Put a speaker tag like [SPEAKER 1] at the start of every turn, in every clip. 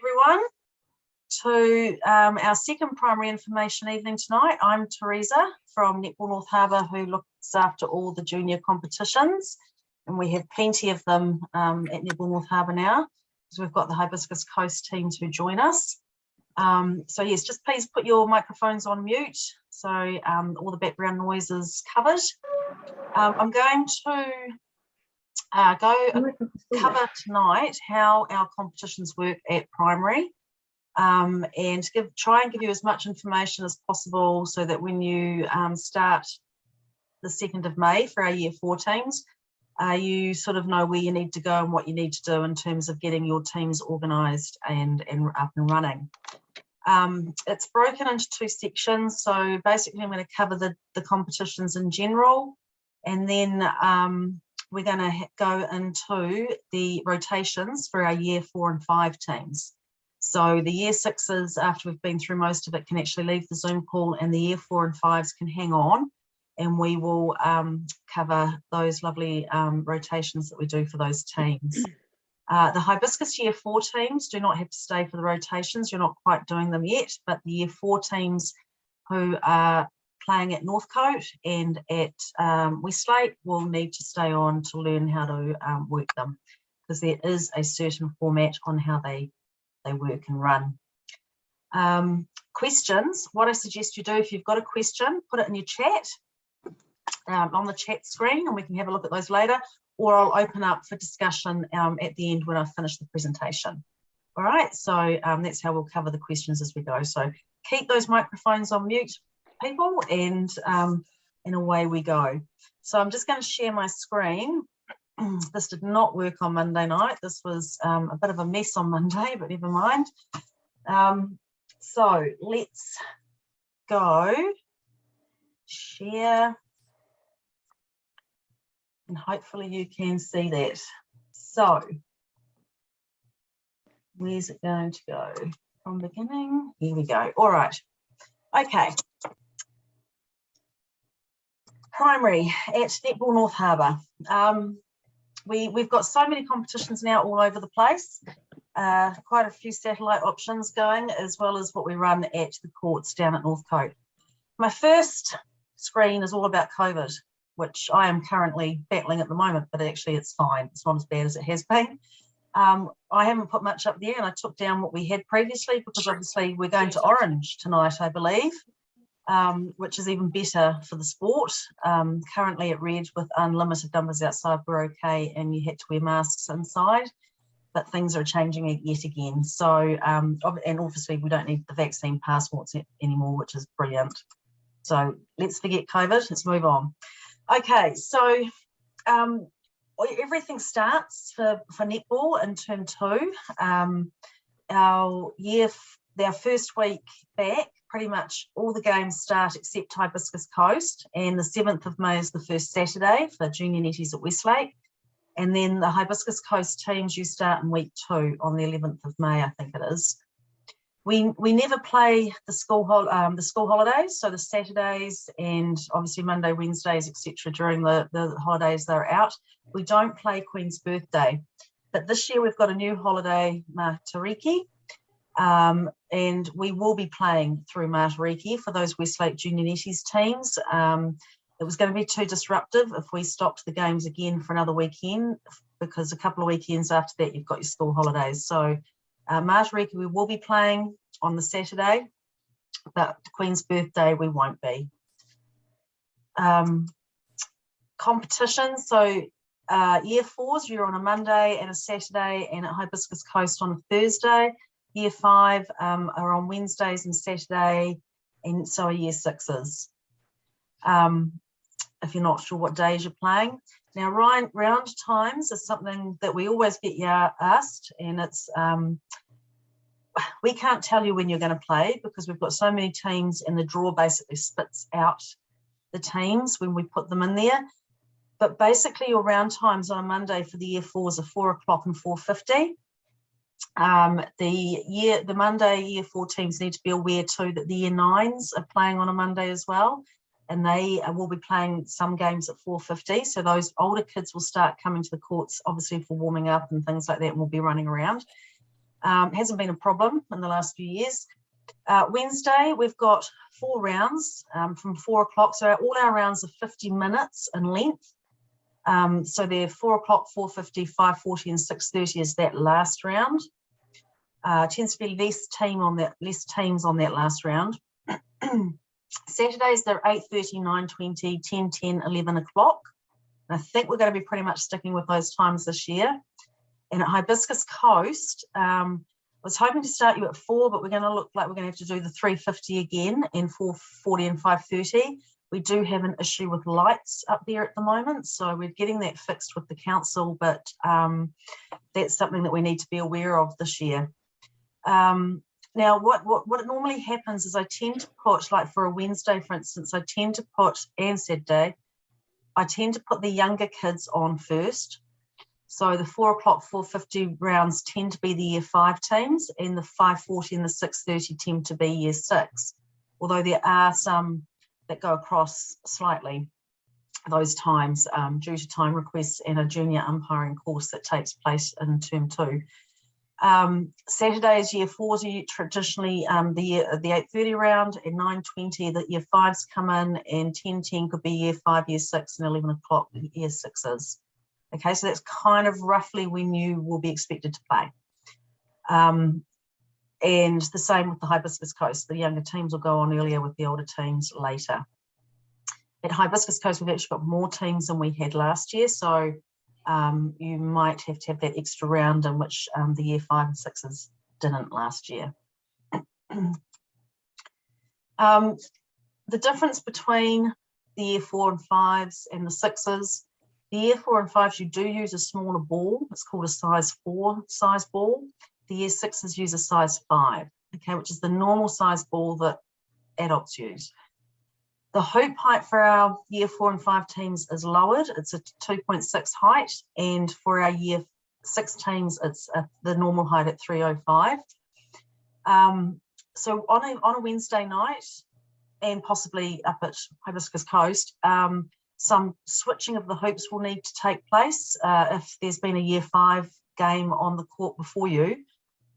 [SPEAKER 1] everyone to our second primary information evening tonight. I'm Teresa from Netball North Harbour, who looks after all the junior competitions, and we have plenty of them at Netball North Harbour now, because we've got the Hibiscus Coast teams who join us. So yes, just please put your microphones on mute so all the background noise is covered. I'm going to cover tonight how our competitions work at primary, and try and give you as much information as possible so that when you start the 2nd of May for our Year 4 teams, you sort of know where you need to go and what you need to do in terms of getting your teams organised and up and running. It's broken into 2 sections, so basically I'm going to cover the competitions in general, and then we're going to go into the rotations for our Year 4 and 5 teams. So the Year 6s, after we've been through most of it, can actually leave the Zoom call, and the Year 4 and 5s can hang on, and we will cover those lovely rotations that we do for those teams. The Hibiscus Year 4 teams do not have to stay for the rotations. You're not quite doing them yet, but the Year 4 teams who are playing at Northcote and at Westlake will need to stay on to learn how to work them, because there is a certain format on how they work and run. Questions, what I suggest you do, if you've got a question, put it in your chat on the chat screen, and we can have a look at those later, or I'll open up for discussion at the end when I finish the presentation. All right, so that's how we'll cover the questions as we go. So keep those microphones on mute, people, and away we go. So I'm just going to share my screen. This did not work on Monday night. This was a bit of a mess on Monday, but never mind. So let's go share, and hopefully you can see that. So where's it going to go? From beginning, here we go. All right, okay. Primary at Netball North Harbour. We've got so many competitions now all over the place, quite a few satellite options going, as well as what we run at the courts down at Northcote. My first screen is all about COVID, which I am currently battling at the moment, but actually it's fine. It's not as bad as it has been. I haven't put much up there, and I took down what we had previously, because obviously we're going to Orange tonight, I believe. Which is even better for the sport. Currently at Red, with unlimited numbers outside, we're okay, and you had to wear masks inside, but things are changing yet again. So, and obviously we don't need the vaccine passports anymore, which is brilliant. So let's forget COVID, let's move on. Okay, so everything starts for netball in term 2. Our first week back, pretty much all the games start except Hibiscus Coast, and the 7th of May is the first Saturday for junior netties at Westlake, and then the Hibiscus Coast teams you start in week 2 on the 11th of May, I think it is. We never play the school holidays, so the Saturdays and obviously Monday, Wednesdays, etc. during the holidays they're out. We don't play Queen's Birthday, but this year we've got a new holiday, Matariki. And we will be playing through Matariki for those Westlake Junior Netties teams. It was going to be too disruptive if we stopped the games again for another weekend, because a couple of weekends after that you've got your school holidays. So Matariki we will be playing on the Saturday, but Queen's Birthday we won't be. Competitions, so Year 4s, you're on a Monday and a Saturday, and at Hibiscus Coast on a Thursday. Year 5 are on Wednesdays and Saturday, and so are Year 6s. If you're not sure what days you're playing. Now, round times is something that we always get asked, and it's we can't tell you when you're going to play, because we've got so many teams, and the draw basically spits out the teams when we put them in there. But basically your round times on a Monday for the Year 4s are 4 o'clock and 4:50. The Monday Year 4 teams need to be aware too that the Year 9s are playing on a Monday as well, and they will be playing some games at 4:50. So those older kids will start coming to the courts, obviously for warming up and things like that, and will be running around. Hasn't been a problem in the last few years. Wednesday, we've got 4 rounds from 4 o'clock. So all our rounds are 50 minutes in length. So they're 4 o'clock, 4:50, 5:40 and 6:30 is that last round. Tends to be less teams on that last round. Saturdays, they're 8:30, 9:20, 10, 10, 11 o'clock. And I think we're going to be pretty much sticking with those times this year. And at Hibiscus Coast, I was hoping to start you at 4, but we're going to look like we're going to have to do the 3:50 again and 4:40 and 5:30. We do have an issue with lights up there at the moment, so we're getting that fixed with the council, but that's something that we need to be aware of this year. Now, what normally happens is I tend to put, like for a Wednesday, for instance, and Saturday, I tend to put the younger kids on first. So the 4 o'clock, 4:50 rounds tend to be the year 5 teams, and the 5:40 and the 6:30 tend to be year 6. Although there are some that go across slightly those times due to time requests and a junior umpiring course that takes place in term 2. Saturdays, year 4s are traditionally the 8:30 round, and 9:20 the year 5s come in, and 10:10 could be year 5, year 6, and 11 o'clock year 6s. Okay, so that's kind of roughly when you will be expected to play. And the same with the Hibiscus Coast. The younger teams will go on earlier with the older teams later. At Hibiscus Coast, we've actually got more teams than we had last year, so you might have to have that extra round in which the year 5 and 6s didn't last year. The difference between the year 4 and 5s and the 6s, the year 4 and 5s, you do use a smaller ball. It's called a size 4 size ball. The year 6s use a size 5, okay, which is the normal size ball that adults use. The hoop height for our year 4 and 5 teams is lowered. It's a 2.6 height, and for our year 6 teams, it's the normal height at 3.05. So on a Wednesday night, and possibly up at Hibiscus Coast, some switching of the hoops will need to take place. If there's been a year 5 game on the court before you,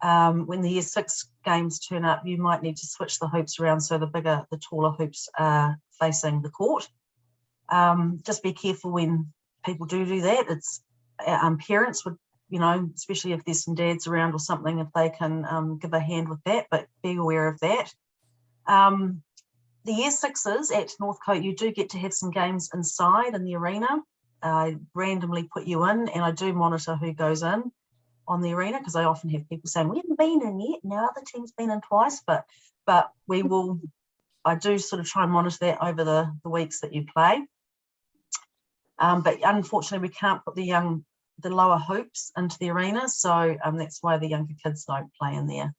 [SPEAKER 1] when the year 6 games turn up, you might need to switch the hoops around so the taller hoops are facing the court. Just be careful when people do that. It's parents would, especially if there's some dads around or something, if they can give a hand with that, but be aware of that. The year 6s at Northcote, you do get to have some games inside in the arena. I randomly put you in, and I do monitor who goes in on the arena, because I often have people saying, we haven't been in yet, now the team's been in twice, but I do sort of try and monitor that over the weeks that you play. But unfortunately, we can't put the lower hoops into the arena, so that's why the younger kids don't play in there.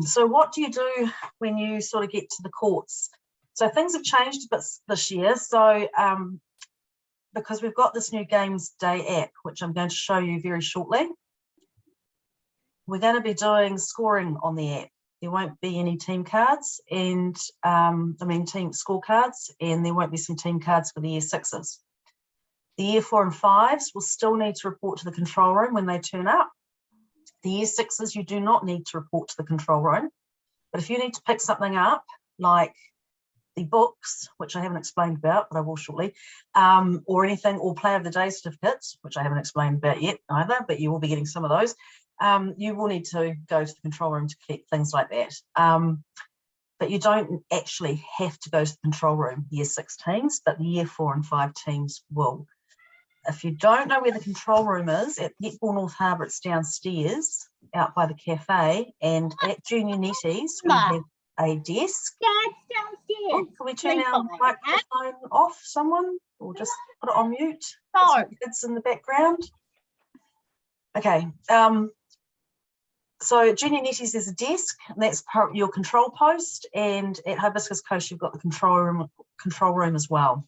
[SPEAKER 1] So what do you do when you sort of get to the courts? So things have changed a bit this year. So because we've got this new Games Day app, which I'm going to show you very shortly, we're going to be doing scoring on the app. There won't be any team cards and team scorecards, and there won't be some team cards for the year 6s. The year 4 and 5s will still need to report to the control room when they turn up. The year 6s, you do not need to report to the control room. But if you need to pick something up, like the books, which I haven't explained about, but I will shortly, or anything, or Player of the Day certificates, which I haven't explained about yet either, but you will be getting some of those. You will need to go to the control room to collect things like that. But you don't actually have to go to the control room, year 6 teams, but the year 4 and 5 teams will. If you don't know where the control room is, at Netball North Harbour, it's downstairs out by the cafe, and at Junior Netties, we have a desk. Oh, can we turn our microphone off, someone, or just put it on mute? No. Kids in the background. Okay. So at Junior Netties, there's a desk, and that's your control post, and at Hibiscus Coast, you've got the control room as well.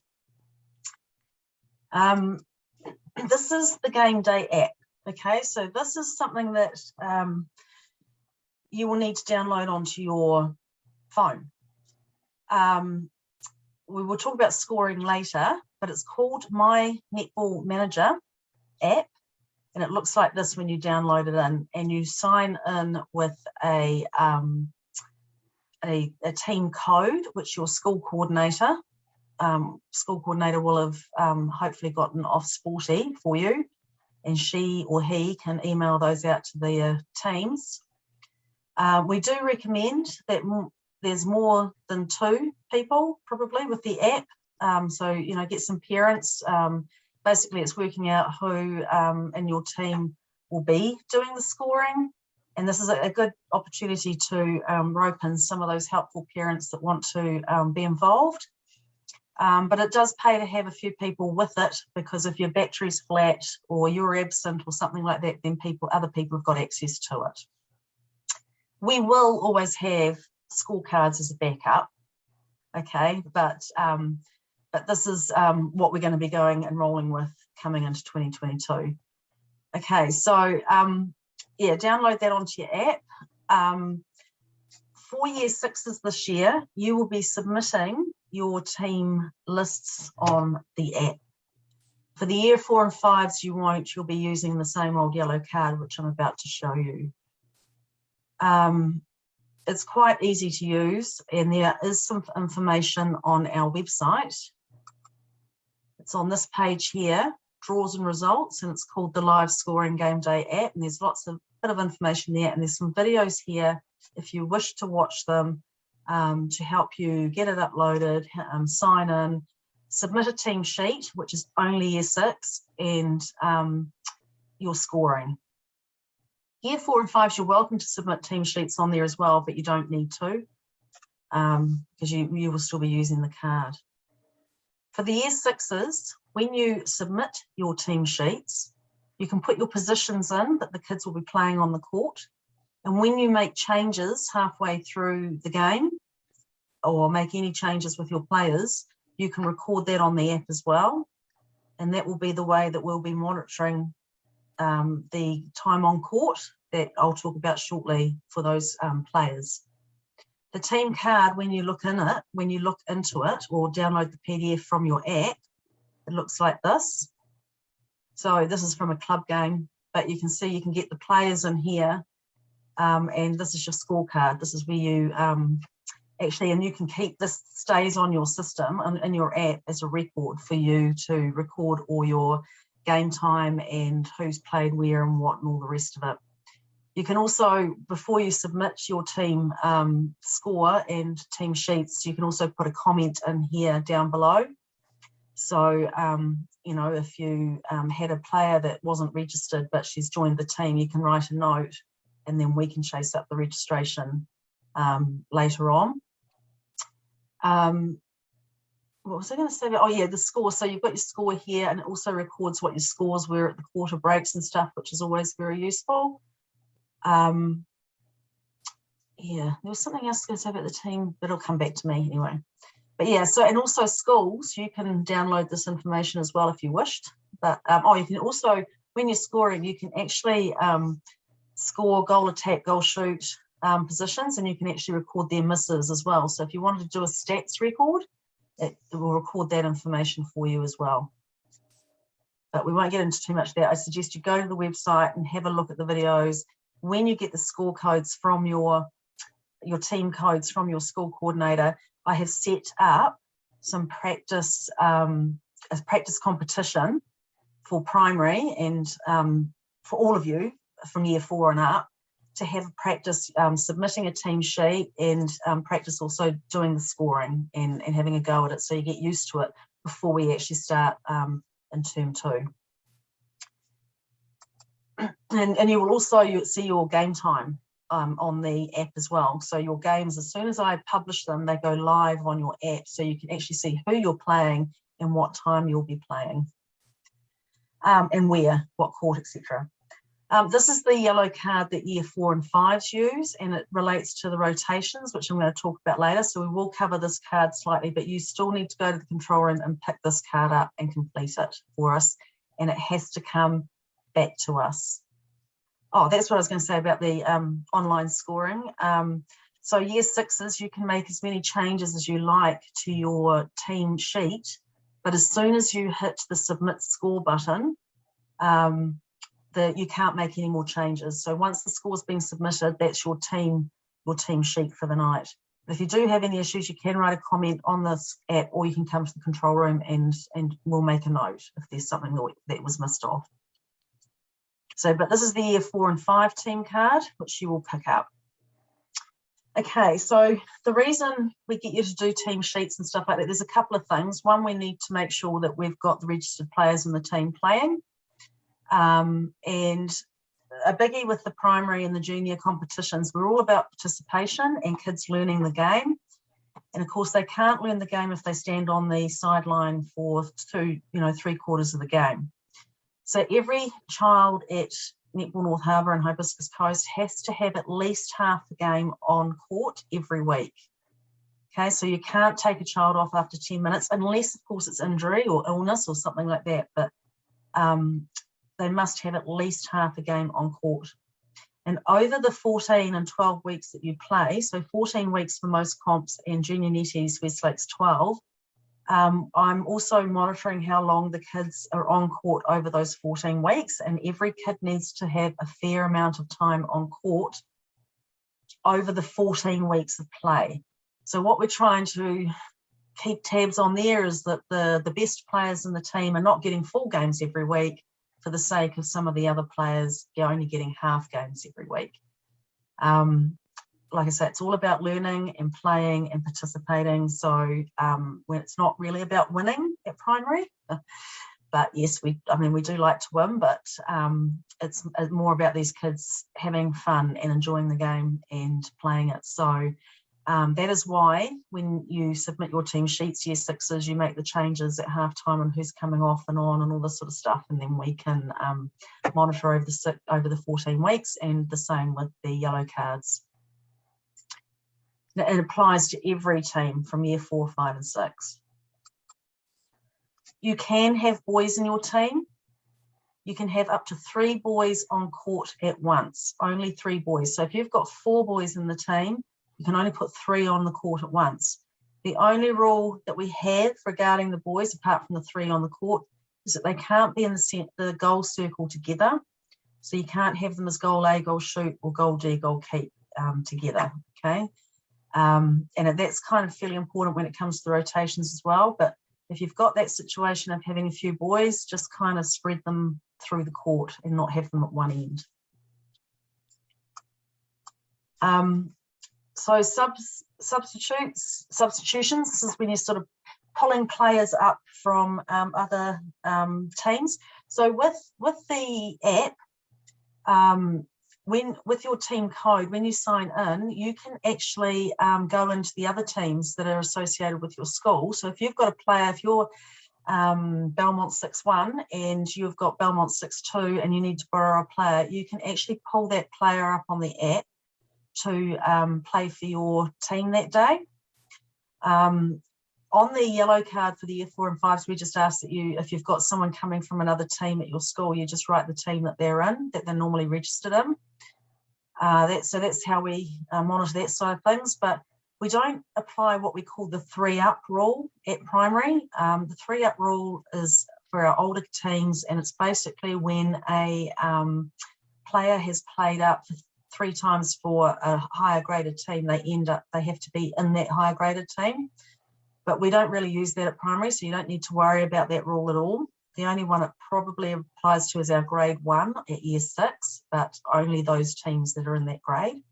[SPEAKER 1] This is the Game Day app. Okay, so this is something that you will need to download onto your phone. We will talk about scoring later, but it's called My Netball Manager app. and it looks like this when you download it in, and you sign in with a team code, which your school coordinator will have hopefully gotten off Sporty for you, and she or he can email those out to their teams. We do recommend that there's more than 2 people probably with the app. So, you know, get some parents. Basically, it's working out who in your team will be doing the scoring. And this is a good opportunity to rope in some of those helpful parents that want to be involved. But it does pay to have a few people with it, because if your battery's flat or you're absent or something like that, then other people have got access to it. We will always have scorecards as a backup, okay? But this is what we're going to be going and rolling with coming into 2022. Okay, so yeah, download that onto your app. For year 6s this year, you will be submitting your team lists on the app. For the year 4 and 5s, you won't. You'll be using the same old yellow card, which I'm about to show you. It's quite easy to use, and there is some information on our website. It's on this page here, draws and results, and it's called the Live Scoring Game Day app, and there's lots of bit of information there, and there's some videos here if you wish to watch them to help you get it uploaded, sign in, submit a team sheet, which is only year 6, and your scoring. Year 4 and 5s, you're welcome to submit team sheets on there as well, but you don't need to, because you will still be using the card. For the year 6s, when you submit your team sheets, you can put your positions in that the kids will be playing on the court. And when you make changes halfway through the game, or make any changes with your players, you can record that on the app as well. And that will be the way that we'll be monitoring the time on court that I'll talk about shortly for those players. The team card, when you look into it or download the PDF from your app, it looks like this. So this is from a club game, but you can see you can get the players in here, and this is your scorecard. This is where you actually, and you can keep this, stays on your system and in your app as a record for you to record all your game time and who's played where and what and all the rest of it. You can also, before you submit your team score and team sheets, you can also put a comment in here down below. So, you know, if you had a player that wasn't registered, but she's joined the team, you can write a note and then we can chase up the registration later on. What was I going to say about, oh yeah, the score. So you've got your score here, and it also records what your scores were at the quarter breaks and stuff, which is always very useful. Yeah, there was something else I was going to say about the team, but it'll come back to me anyway. But yeah, so, and also schools, you can download this information as well if you wished. But oh, you can also, when you're scoring, you can actually score goal attack, goal shoot positions, and you can actually record their misses as well. So if you wanted to do a stats record, it will record that information for you as well. But we won't get into too much of that. I suggest you go to the website and have a look at the videos. When you get the score codes from your team codes from your school coordinator, I have set up some practice, a practice competition for primary and for all of you from year 4 and up, to have a practice submitting a team sheet and practice also doing the scoring and having a go at it, so you get used to it before we actually start in term 2. And you will also see your game time on the app as well. So your games, as soon as I publish them, they go live on your app, so you can actually see who you're playing and what time you'll be playing, and where, what court, etc. This is the yellow card that year 4 and 5s use, and it relates to the rotations, which I'm going to talk about later. So we will cover this card slightly, but you still need to go to the control room and pick this card up and complete it for us, and it has to come back to us. Oh, that's what I was going to say about the online scoring. So year 6s, you can make as many changes as you like to your team sheet, but as soon as you hit the submit score button, you can't make any more changes. So once the score's been submitted, that's your team sheet for the night. If you do have any issues, you can write a comment on this app, or you can come to the control room and we'll make a note if there's something that was missed off. So, but this is the year 4 and 5 team card, which you will pick up. Okay, so the reason we get you to do team sheets and stuff like that, there's a couple of things. One, we need to make sure that we've got the registered players in the team playing. And a biggie with the primary and the junior competitions, we're all about participation and kids learning the game. And of course, they can't learn the game if they stand on the sideline for 3/4 of the game. So every child at Netball North Harbour and Hibiscus Coast has to have at least half the game on court every week. Okay, so you can't take a child off after 10 minutes, unless, of course, it's injury or illness or something like that. But they must have at least half a game on court. And over the 14 and 12 weeks that you play, so 14 weeks for most comps and junior netties, Westlake's 12, I'm also monitoring how long the kids are on court over those 14 weeks, and every kid needs to have a fair amount of time on court over the 14 weeks of play. So what we're trying to keep tabs on there is that the best players in the team are not getting full games every week, for the sake of some of the other players only getting half games every week. Like I say, it's all about learning and playing and participating. So when it's not really about winning at primary, but yes, we do like to win, but it's more about these kids having fun and enjoying the game and playing it. So that is why when you submit your team sheets, year sixes, you make the changes at halftime on who's coming off and on and all this sort of stuff, and then we can monitor over the 14 weeks, and the same with the yellow cards. It applies to every team from year 4, 5 and 6. You can have boys in your team. You can have up to 3 boys on court at once, only 3 boys. So if you've got 4 boys in the team, you can only put 3 on the court at once. The only rule that we have regarding the boys, apart from the 3 on the court, is that they can't be in the goal circle together. So you can't have them as goal A, goal shoot, or goal D, goal keep together, okay? And that's kind of fairly important when it comes to the rotations as well. But if you've got that situation of having a few boys, just kind of spread them through the court and not have them at one end. So substitutions, this is when you're sort of pulling players up from other teams. So with the app, with your team code, when you sign in, you can actually go into the other teams that are associated with your school. So if you've got a player, if you're Belmont 6-1 and you've got Belmont 6-2 and you need to borrow a player, you can actually pull that player up on the app to play for your team that day. On the yellow card for the year 4 and 5s, we just ask that if you've got someone coming from another team at your school, you just write the team that they're in, that they're normally registered in. So that's how we monitor that side of things, but we don't apply what we call the 3-up rule at primary. The 3-up rule is for our older teams, and it's basically when a player has played up for 3 times for a higher graded team, they have to be in that higher graded team. But we don't really use that at primary, so you don't need to worry about that rule at all. The only one it probably applies to is our grade 1 at year 6, but only those teams that are in that grade.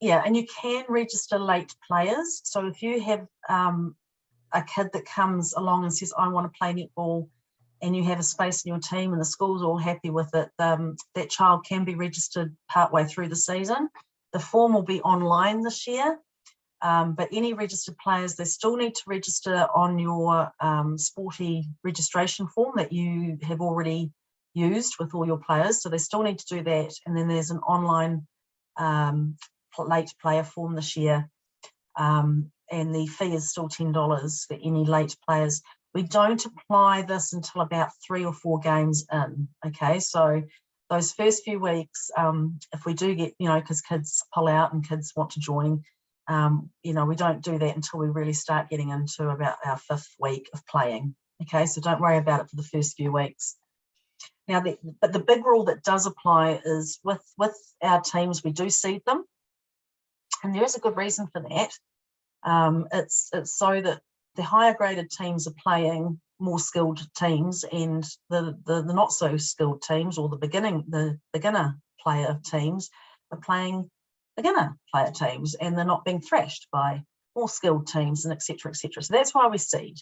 [SPEAKER 1] Yeah, and you can register late players. So if you have a kid that comes along and says, I want to play netball, and you have a space in your team and the school's all happy with it, that child can be registered partway through the season. The form will be online this year, but any registered players, they still need to register on your Sporty registration form that you have already used with all your players. So they still need to do that. And then there's an online late player form this year. And the fee is still $10 for any late players. We don't apply this until about 3 or 4 games in, okay? So those first few weeks, if we do get, because kids pull out and kids want to join, we don't do that until we really start getting into about our 5th week of playing, Okay, so don't worry about it for the first few weeks. Now, but the big rule that does apply is with our teams, we do seed them. And there is a good reason for that. It's so that the higher graded teams are playing more skilled teams, and the not so skilled teams, or the beginner player teams, are playing beginner player teams, and they're not being thrashed by more skilled teams, and etc. etc. So that's why we seed.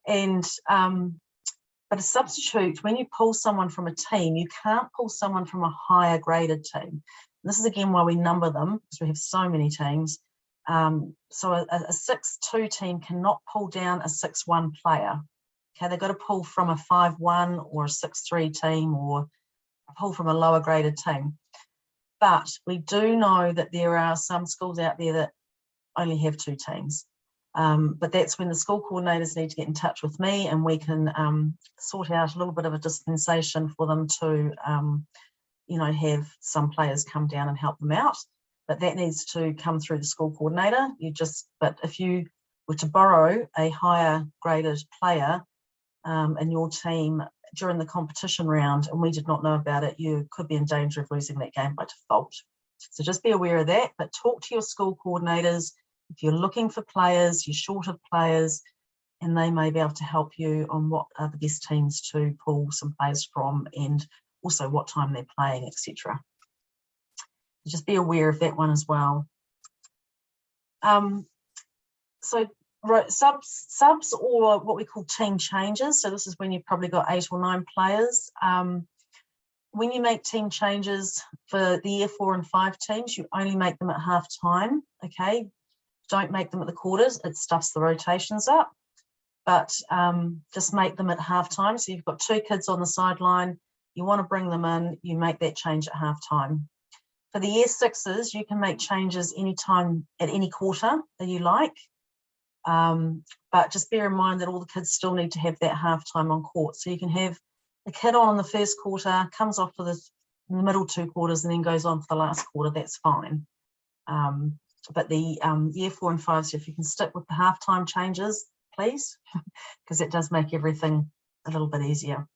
[SPEAKER 1] And but a substitute, when you pull someone from a team, you can't pull someone from a higher graded team. And this is again why we number them, because we have so many teams. So a 6-2 team cannot pull down a 6-1 player. Okay, they've got to pull from a 5-1 or a 6-3 team, or pull from a lower graded team. But we do know that there are some schools out there that only have 2 teams. But that's when the school coordinators need to get in touch with me, and we can sort out a little bit of a dispensation for them to, you know, have some players come down and help them out. But that needs to come through the school coordinator. But if you were to borrow a higher graded player in your team during the competition round, and we did not know about it, you could be in danger of losing that game by default. So just be aware of that, but talk to your school coordinators. If you're looking for players, you're short of players, and they may be able to help you on what are the best teams to pull some players from, and also what time they're playing, etc. Just be aware of that one as well. So subs, or what we call team changes. So this is when you've probably got 8 or 9 players. When you make team changes for the year 4 and 5 teams, you only make them at half time. Okay, don't make them at the quarters. It stuffs the rotations up. But just make them at half time. So you've got 2 kids on the sideline, you want to bring them in, you make that change at half time. For the year 6s, you can make changes anytime at any quarter that you like. But just bear in mind that all the kids still need to have that half time on court. So you can have a kid on in the first quarter, comes off for the middle 2 quarters, and then goes on for the last quarter. That's fine. But the year 4 and 5s, if you can stick with the halftime changes, please, because it does make everything a little bit easier.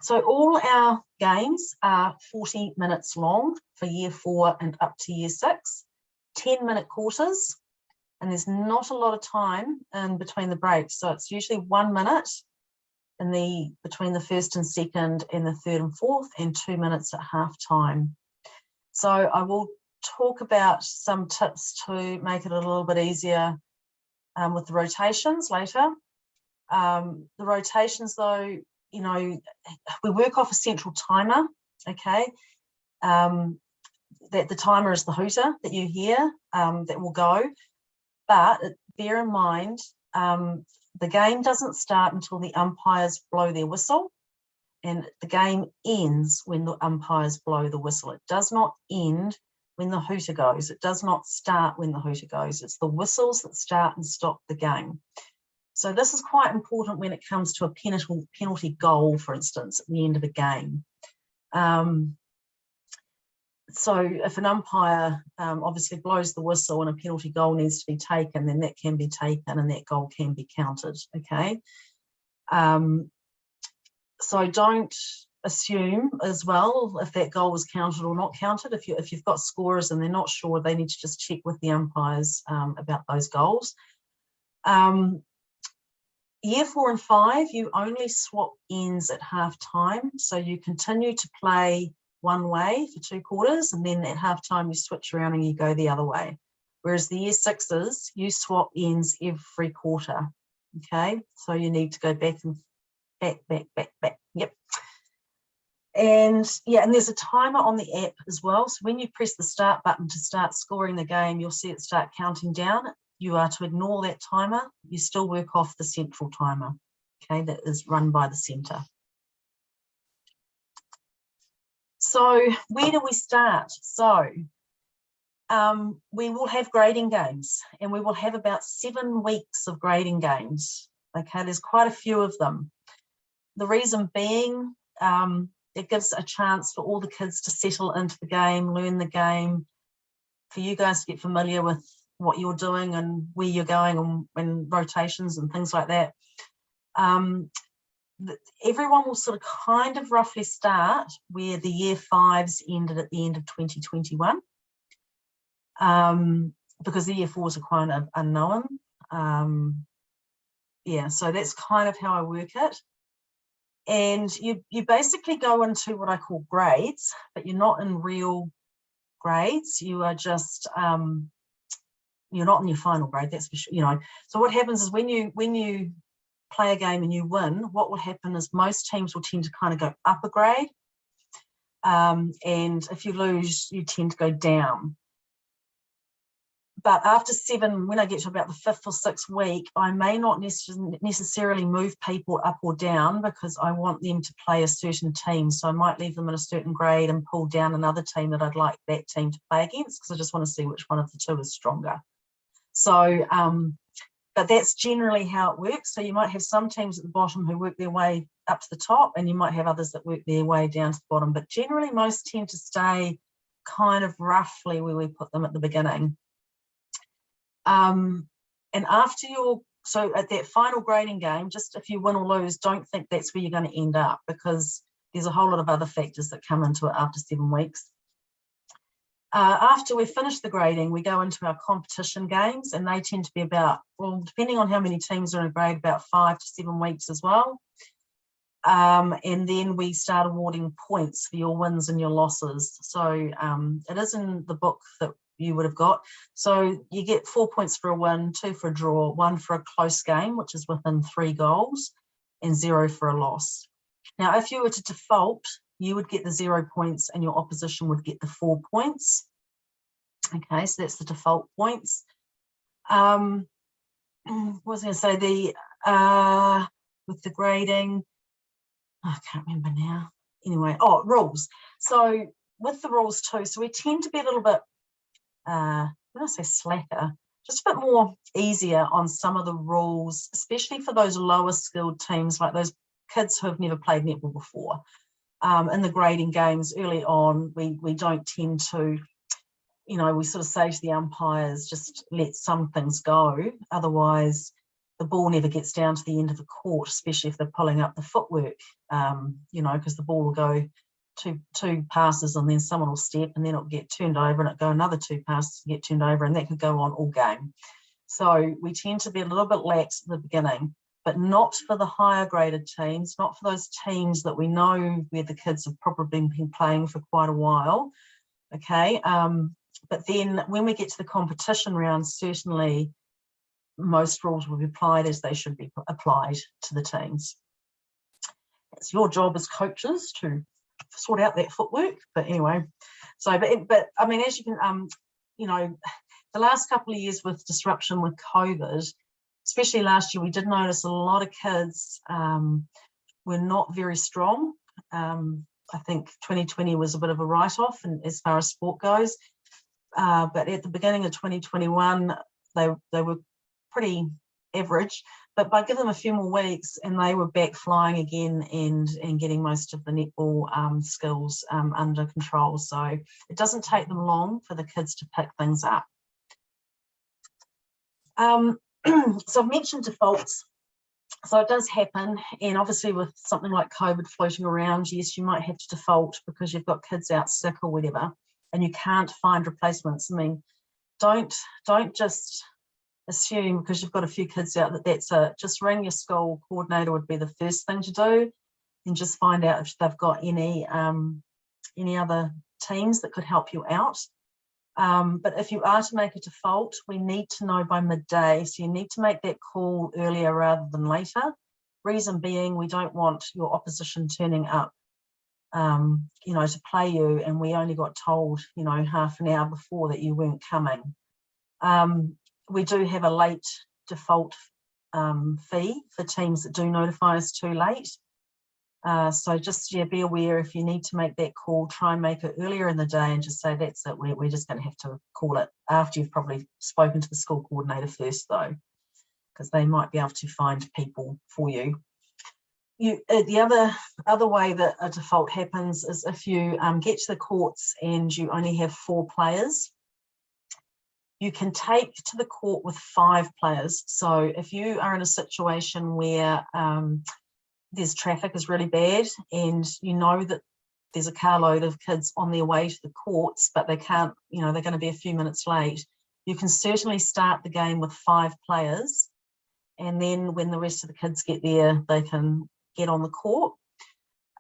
[SPEAKER 1] So all our games are 40 minutes long for year 4 and up to year 6, 10-minute quarters, and there's not a lot of time in between the breaks. So it's usually 1 minute in between the first and second and the third and fourth, and 2 minutes at half time. So I will talk about some tips to make it a little bit easier with the rotations later. The rotations, though, you know, we work off a central timer, okay? That the timer is the hooter that you hear that will go. But bear in mind, the game doesn't start until the umpires blow their whistle, and the game ends when the umpires blow the whistle. It does not end when the hooter goes. It does not start when the hooter goes. It's the whistles that start and stop the game. So this is quite important when it comes to a penalty goal, for instance, at the end of a game. So if an umpire obviously blows the whistle and a penalty goal needs to be taken, then that can be taken and that goal can be counted, okay? So don't assume as well if that goal was counted or not counted. If you've got scorers and they're not sure, they need to just check with the umpires about those goals. Year 4 and 5, you only swap ends at half time. So you continue to play one way for 2 quarters, and then at half time you switch around and you go the other way. Whereas the year 6s, you swap ends every quarter. Okay, so you need to go back and back. Yep. And yeah, and there's a timer on the app as well. So when you press the start button to start scoring the game, you'll see it start counting down. You are to ignore that timer. You still work off the central timer, okay, that is run by the centre. So where do we start? So we will have grading games, and we will have about 7 weeks of grading games. Okay, there's quite a few of them. The reason being, it gives a chance for all the kids to settle into the game, learn the game, for you guys to get familiar with what you're doing and where you're going and rotations and things like that. Everyone will sort of kind of roughly start where the year 5s ended at the end of 2021, because the year 4s are kind of unknown. Yeah, so that's kind of how I work it. And you basically go into what I call grades, but you're not in real grades. You are just, you're not in your final grade, that's for sure, you know. So what happens is when you play a game and you win, what will happen is most teams will tend to kind of go up a grade. And if you lose, you tend to go down. But after 7, when I get to about the 5th or 6th week, I may not necessarily move people up or down, because I want them to play a certain team. So I might leave them in a certain grade and pull down another team that I'd like that team to play against, because I just want to see which one of the two is stronger. So, but that's generally how it works. So you might have some teams at the bottom who work their way up to the top, and you might have others that work their way down to the bottom. But generally, most tend to stay kind of roughly where we put them at the beginning. And after so at that final grading game, just if you win or lose, don't think that's where you're going to end up, because there's a whole lot of other factors that come into it after 7 weeks. After we finish the grading, we go into our competition games, and they tend to be about, well, depending on how many teams are in a grade, about 5 to 7 weeks as well. And then we start awarding points for your wins and your losses. So it is in the book that you would have got. So you get 4 points for a win, 2 for a draw, 1 for a close game, which is within 3 goals, and 0 for a loss. Now, if you were to default, you would get the 0 points and your opposition would get the 4 points. Okay, so that's the default points. What was I going to say? With the grading, I can't remember now. Anyway, rules. So with the rules too, so we tend to be a little bit, when I say slacker, just a bit more easier on some of the rules, especially for those lower skilled teams, like those kids who have never played netball before. In the grading games early on, we don't tend to, you know, we sort of say to the umpires, just let some things go. Otherwise, the ball never gets down to the end of the court, especially if they're pulling up the footwork, you know, because the ball will go two passes and then someone will step and then it'll get turned over and it'll go another 2 passes and get turned over, and that could go on all game. So we tend to be a little bit lax at the beginning, but not for the higher graded teams, not for those teams that we know where the kids have probably been playing for quite a while. Okay, but then when we get to the competition rounds, certainly most rules will be applied as they should be applied to the teams. It's your job as coaches to sort out that footwork, but anyway, so but I mean, as you can you know, the last couple of years with disruption with COVID, especially last year, we did notice a lot of kids were not very strong. I think 2020 was a bit of a write-off as far as sport goes, but at the beginning of 2021 they were pretty average, but by giving them a few more weeks and they were back flying again and getting most of the netball skills under control. So it doesn't take them long for the kids to pick things up. So I've mentioned defaults. So it does happen, and obviously with something like COVID floating around, yes, you might have to default because you've got kids out sick or whatever, and you can't find replacements. I mean, don't just assume because you've got a few kids out that's it. Just ring your school coordinator would be the first thing to do, and just find out if they've got any other teams that could help you out. But if you are to make a default, we need to know by midday. So you need to make that call earlier rather than later. Reason being, we don't want your opposition turning up, you know, to play you, and we only got told, you know, half an hour before that you weren't coming. We do have a late default fee for teams that do notify us too late. So just be aware if you need to make that call, try and make it earlier in the day and just say that's it, we're just going to have to call it after you've probably spoken to the school coordinator first though, because they might be able to find people for you. The other way that a default happens is if you get to the courts and you only have 4 players. You can take to the court with 5 players. So if you are in a situation where there's traffic is really bad and you know that there's a carload of kids on their way to the courts, but they can't, they're going to be a few minutes late, you can certainly start the game with 5 players. And then when the rest of the kids get there, they can get on the court.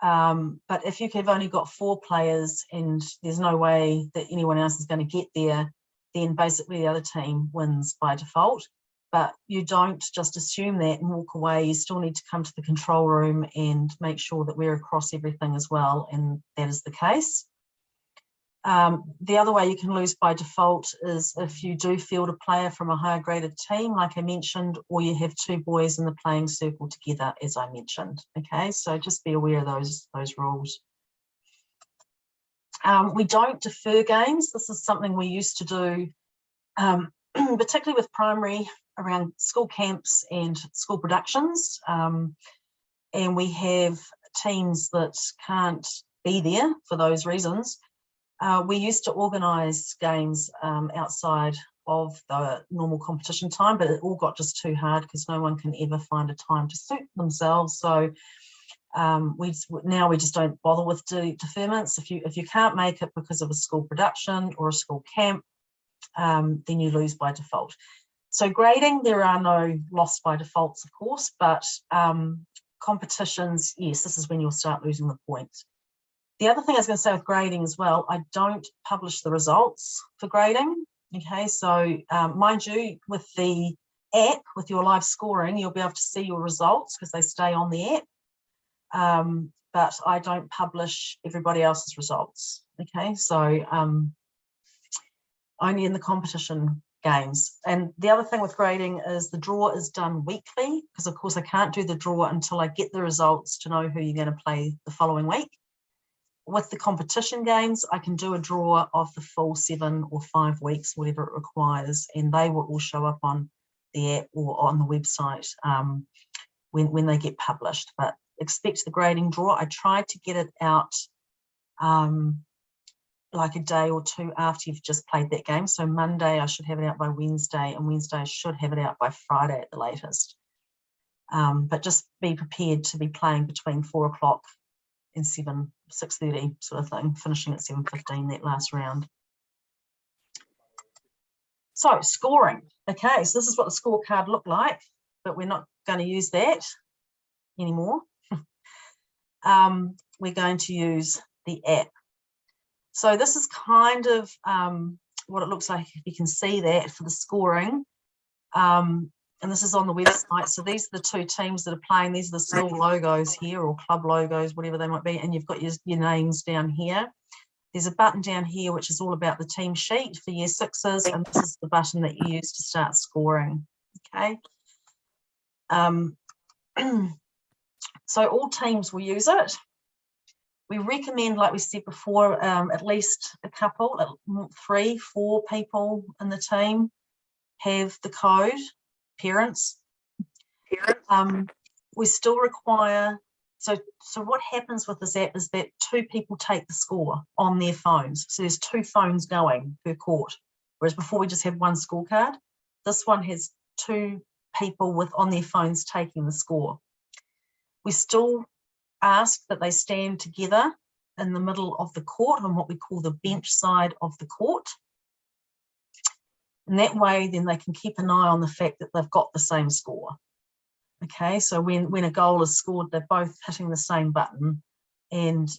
[SPEAKER 1] But if you've only got 4 players and there's no way that anyone else is going to get there, then basically the other team wins by default. But you don't just assume that and walk away. You still need to come to the control room and make sure that we're across everything as well, and that is the case. The other way you can lose by default is if you do field a player from a higher graded team, like I mentioned, or you have 2 boys in the playing circle together, as I mentioned. Okay, so just be aware of those rules. We don't defer games. This is something we used to do, particularly with primary, around school camps and school productions. And we have teams that can't be there for those reasons. We used to organise games outside of the normal competition time, but it all got just too hard because no one can ever find a time to suit themselves. So we just don't bother with deferments. If you can't make it because of a school production or a school camp, then you lose by default. So grading, there are no loss by defaults, of course, but competitions, yes, this is when you'll start losing the points. The other thing I was going to say with grading as well, I don't publish the results for grading. Okay, so mind you, with the app, with your live scoring, you'll be able to see your results because they stay on the app. But I don't publish everybody else's results. Okay, so only in the competition games. And the other thing with grading is the draw is done weekly, because of course I can't do the draw until I get the results to know who you're going to play the following week. With the competition games, I can do a draw of the full 7 or 5 weeks, whatever it requires, and they will all show up on the app or on the website when they get published. But expect the grading draw. I tried to get it out like a day or 2 after you've just played that game. So Monday, I should have it out by Wednesday, and Wednesday I should have it out by Friday at the latest. But just be prepared to be playing between 4 o'clock and 6:30 sort of thing, finishing at 7:15 that last round. So scoring. Okay, so this is what the scorecard looked like, but we're not going to use that anymore. We're going to use the app. So this is kind of what it looks like. You can see that for the scoring. And this is on the website. So these are the 2 teams that are playing. These are the school logos here, or club logos, whatever they might be. And you've got your names down here. There's a button down here, which is all about the team sheet for year 6s. And this is the button that you use to start scoring. Okay. So all teams will use it. We recommend, like we said before, at least a couple, 3, 4 people in the team have the code, parents. We still require, so what happens with this app is that 2 people take the score on their phones. So there's 2 phones going per court, whereas before we just had 1 scorecard. This one has 2 people on their phones taking the score. We still ask that they stand together in the middle of the court on what we call the bench side of the court. And that way, then they can keep an eye on the fact that they've got the same score. Okay, so when a goal is scored, they're both hitting the same button, and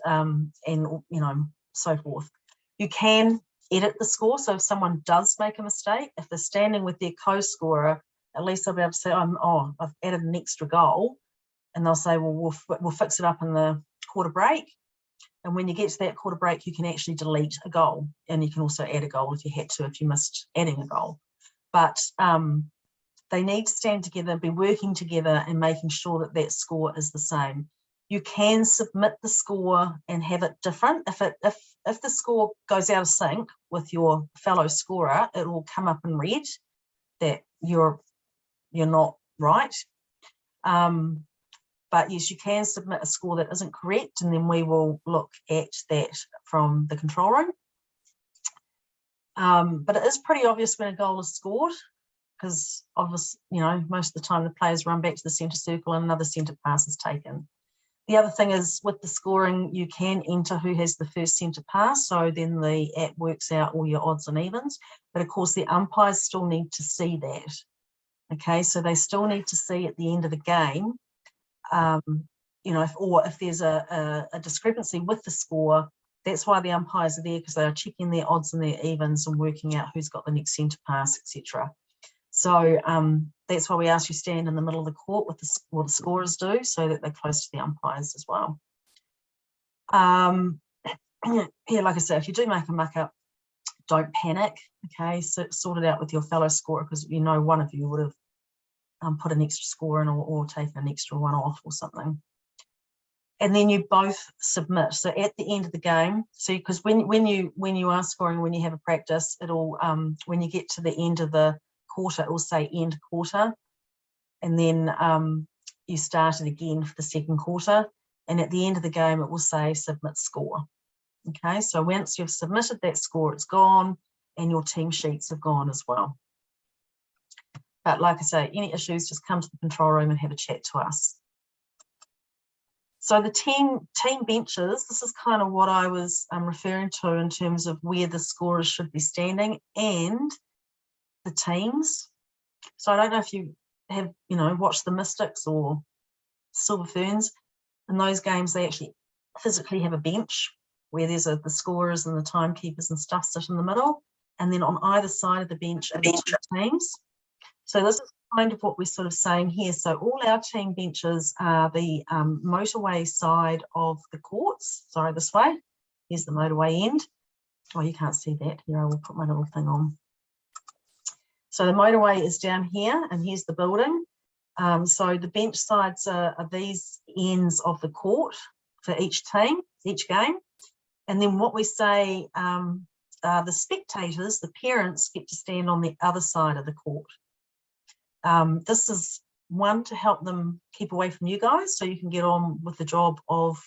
[SPEAKER 1] so forth. You can edit the score, so if someone does make a mistake, if they're standing with their co-scorer, at least they'll be able to say, I've added an extra goal. And they'll say, well, we'll fix it up in the quarter break. And when you get to that quarter break, you can actually delete a goal. And you can also add a goal if you had to, if you missed adding a goal. But they need to stand together, be working together and making sure that that score is the same. You can submit the score and have it different. If the score goes out of sync with your fellow scorer, it will come up in red that you're not right. But yes, you can submit a score that isn't correct, and then we will look at that from the control room. But it is pretty obvious when a goal is scored, because obviously, most of the time the players run back to the centre circle and another centre pass is taken. The other thing is with the scoring, you can enter who has the first centre pass. So then the app works out all your odds and evens. But of course, the umpires still need to see that. Okay, so they still need to see at the end of the game, if there's a discrepancy with the score. That's why the umpires are there, because they are checking their odds and their evens and working out who's got the next centre pass, etc. So that's why we ask you stand in the middle of the court with what the scorers do, so that they're close to the umpires as well. Yeah, like I said, if you do make a muck up, don't panic. Okay, so sort it out with your fellow scorer, because one of you would have put an extra score in or taken an extra one off or something. And then you both submit. So at the end of the game, because when you are scoring, when you have a practice, it'll when you get to the end of the quarter, it will say end quarter, and then you start it again for the second quarter, and at the end of the game it will say submit score. Okay, so once you've submitted that score, it's gone, and your team sheets have gone as well. But like I say, any issues, just come to the control room and have a chat to us. So the team benches, this is kind of what I was referring to in terms of where the scorers should be standing and the teams. So I don't know if you have, watched the Mystics or Silver Ferns. In those games, they actually physically have a bench where there's the scorers and the timekeepers and stuff sit in the middle. And then on either side of the bench are the two teams. So this is kind of what we're sort of saying here. So all our team benches are the motorway side of the courts. Sorry, this way. Here's the motorway end. Oh, you can't see that. Here, I will put my little thing on. So the motorway is down here, and here's the building. So the bench sides are these ends of the court for each team, each game. And then what we say, the spectators, the parents, get to stand on the other side of the court. This is one, to help them keep away from you guys, so you can get on with the job of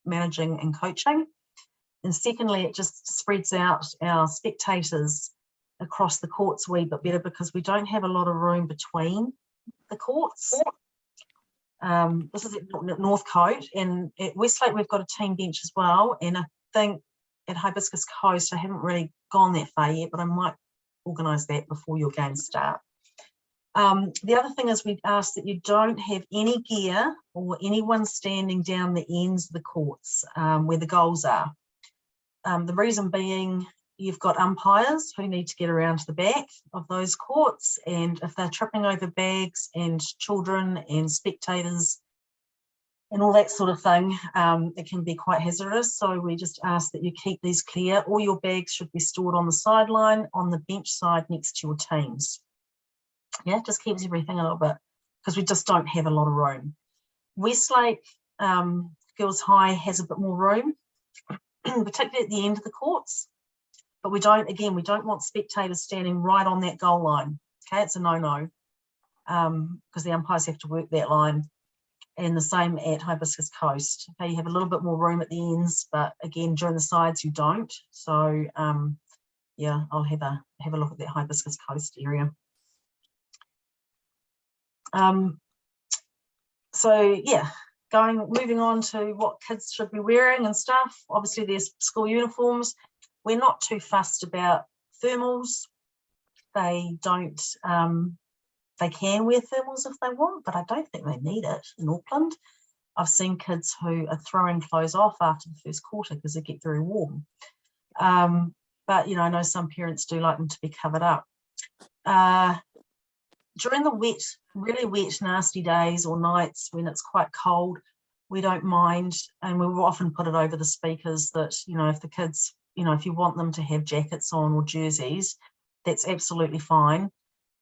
[SPEAKER 1] managing and coaching. And secondly, it just spreads out our spectators across the courts a wee bit better, because we don't have a lot of room between the courts. This is at Northcote, and at Westlake we've got a team bench as well, and I think at Hibiscus Coast I haven't really gone that far yet, but I might organise that before your games start. The other thing is we ask that you don't have any gear or anyone standing down the ends of the courts where the goals are. The reason being, you've got umpires who need to get around to the back of those courts, and if they're tripping over bags and children and spectators and all that sort of thing, it can be quite hazardous. So we just ask that you keep these clear. All your bags should be stored on the sideline, on the bench side next to your teams. Yeah, it just keeps everything a little bit, because we just don't have a lot of room. Westlake Girls High has a bit more room, particularly at the end of the courts. But we don't want spectators standing right on that goal line. Okay, it's a no-no, because the umpires have to work that line. And the same at Hibiscus Coast. Okay, you have a little bit more room at the ends, but again, during the sides you don't. So yeah, I'll have a look at that Hibiscus Coast area. So yeah, moving on to what kids should be wearing and stuff. Obviously there's school uniforms. We're not too fussed about thermals. They don't, they can wear thermals if they want, but I don't think they need it in Auckland. I've seen kids who are throwing clothes off after the first quarter because they get very warm. But I know some parents do like them to be covered up. During the really wet, nasty days or nights when it's quite cold, we don't mind, and we will often put it over the speakers that, if the kids, if you want them to have jackets on or jerseys, that's absolutely fine.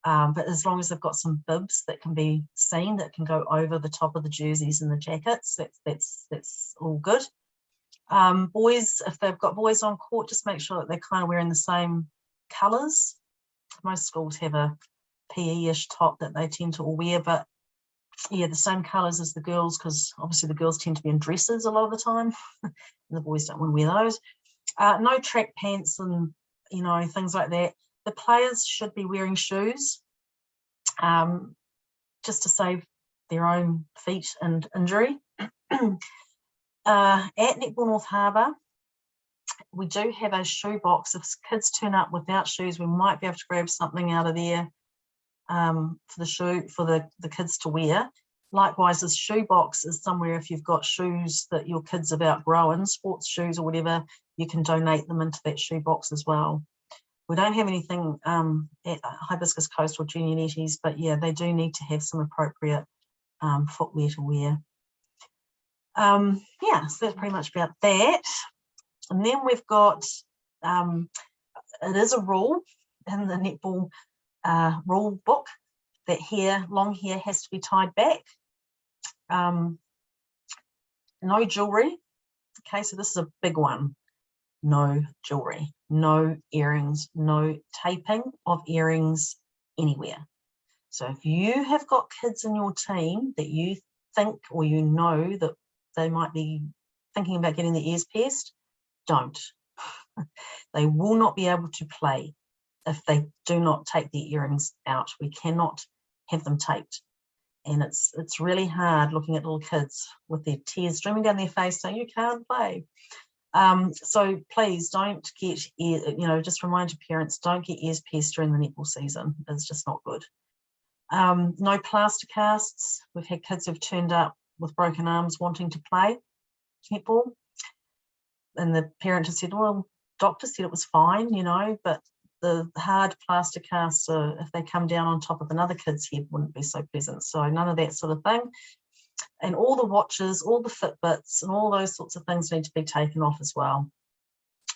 [SPEAKER 1] But as long as they've got some bibs that can be seen, that can go over the top of the jerseys and the jackets, that's all good. Boys, if they've got boys on court, just make sure that they're kind of wearing the same colours. Most schools have a PE-ish top that they tend to all wear, but yeah, the same colours as the girls, because obviously the girls tend to be in dresses a lot of the time and the boys don't want to wear those. No track pants and you know, things like that. The players should be wearing shoes just to save their own feet and injury. At Netball North Harbour, we do have a shoe box. If kids turn up without shoes, we might be able to grab something out of there for the kids to wear. Likewise, this shoe box is somewhere if you've got shoes that your kids have outgrown, sports shoes or whatever, you can donate them into that shoe box as well. We don't have anything at Hibiscus Coast or Junior Netties, but yeah, they do need to have some appropriate footwear to wear. Yeah, so that's pretty much about that. And then we've got, it is a rule in the netball rule book that long hair has to be tied back. No jewelry. Okay, so this is a big one. No jewelry, no earrings, no taping of earrings anywhere. So if you have got kids in your team that you think or you know that they might be thinking about getting their ears pierced, don't. They will not be able to play if they do not take their earrings out. We cannot have them taped. And it's really hard looking at little kids with their tears streaming down their face saying, you can't play. So please don't get, just remind your parents, don't get ears pierced during the netball season. It's just not good. No plaster casts. We've had kids who've turned up with broken arms wanting to play netball. And the parent has said, well, doctor said it was fine, but the hard plaster casts, if they come down on top of another kid's head, wouldn't be so pleasant. So none of that sort of thing. And all the watches, all the Fitbits and all those sorts of things need to be taken off as well.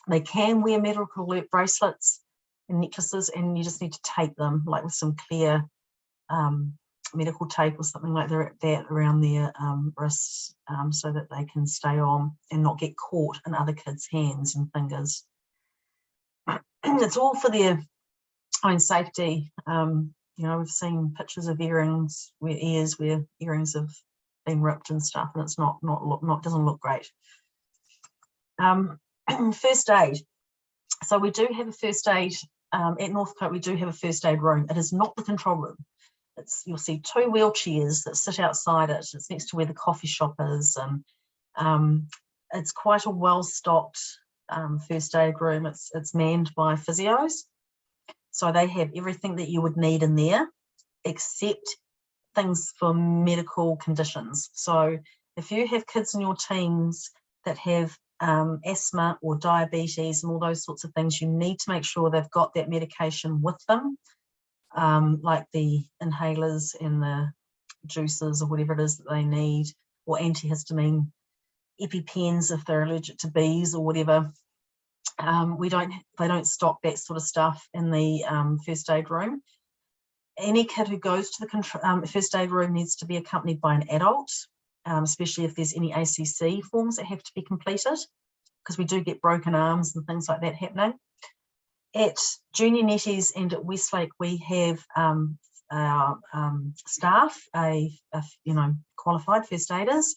[SPEAKER 1] They can wear medical alert bracelets and necklaces, and you just need to tape them, like with some clear medical tape or something like that around their wrists, so that they can stay on and not get caught in other kids' hands and fingers. It's all for their own safety. We've seen pictures of earrings where earrings have been ripped and stuff, and it's doesn't look great. First aid. So we do have a first aid at Northcote. We do have a first aid room. It is not the control room. You'll see 2 wheelchairs that sit outside it. It's next to where the coffee shop is, and it's quite a well-stocked first aid room. It's manned by physios, so they have everything that you would need in there, except things for medical conditions. So if you have kids in your teams that have asthma or diabetes and all those sorts of things, you need to make sure they've got that medication with them, like the inhalers and the juices or whatever it is that they need, or antihistamine EpiPens if they're allergic to bees or whatever. They don't stock that sort of stuff in the first aid room. Any kid who goes to the first aid room needs to be accompanied by an adult, especially if there's any ACC forms that have to be completed, because we do get broken arms and things like that happening. At Junior Netties and at Westlake, we have our staff, qualified first aiders.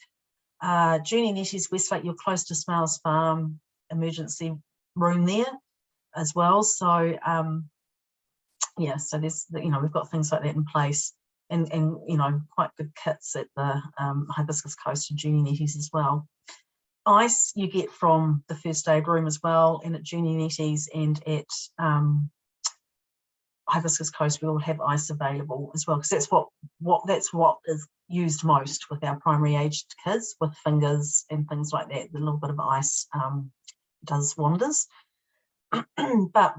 [SPEAKER 1] Junior Netties, Westlake, you're close to Smiles Farm emergency room there as well. So so there's we've got things like that in place, and quite good kits at the Hibiscus Coast and Junior Netties as well. Ice you get from the first aid room as well, and at Junior Netties and at Hibiscus Coast we will have ice available as well, because that's what is used most with our primary aged kids, with fingers and things like that. A little bit of ice does wonders. But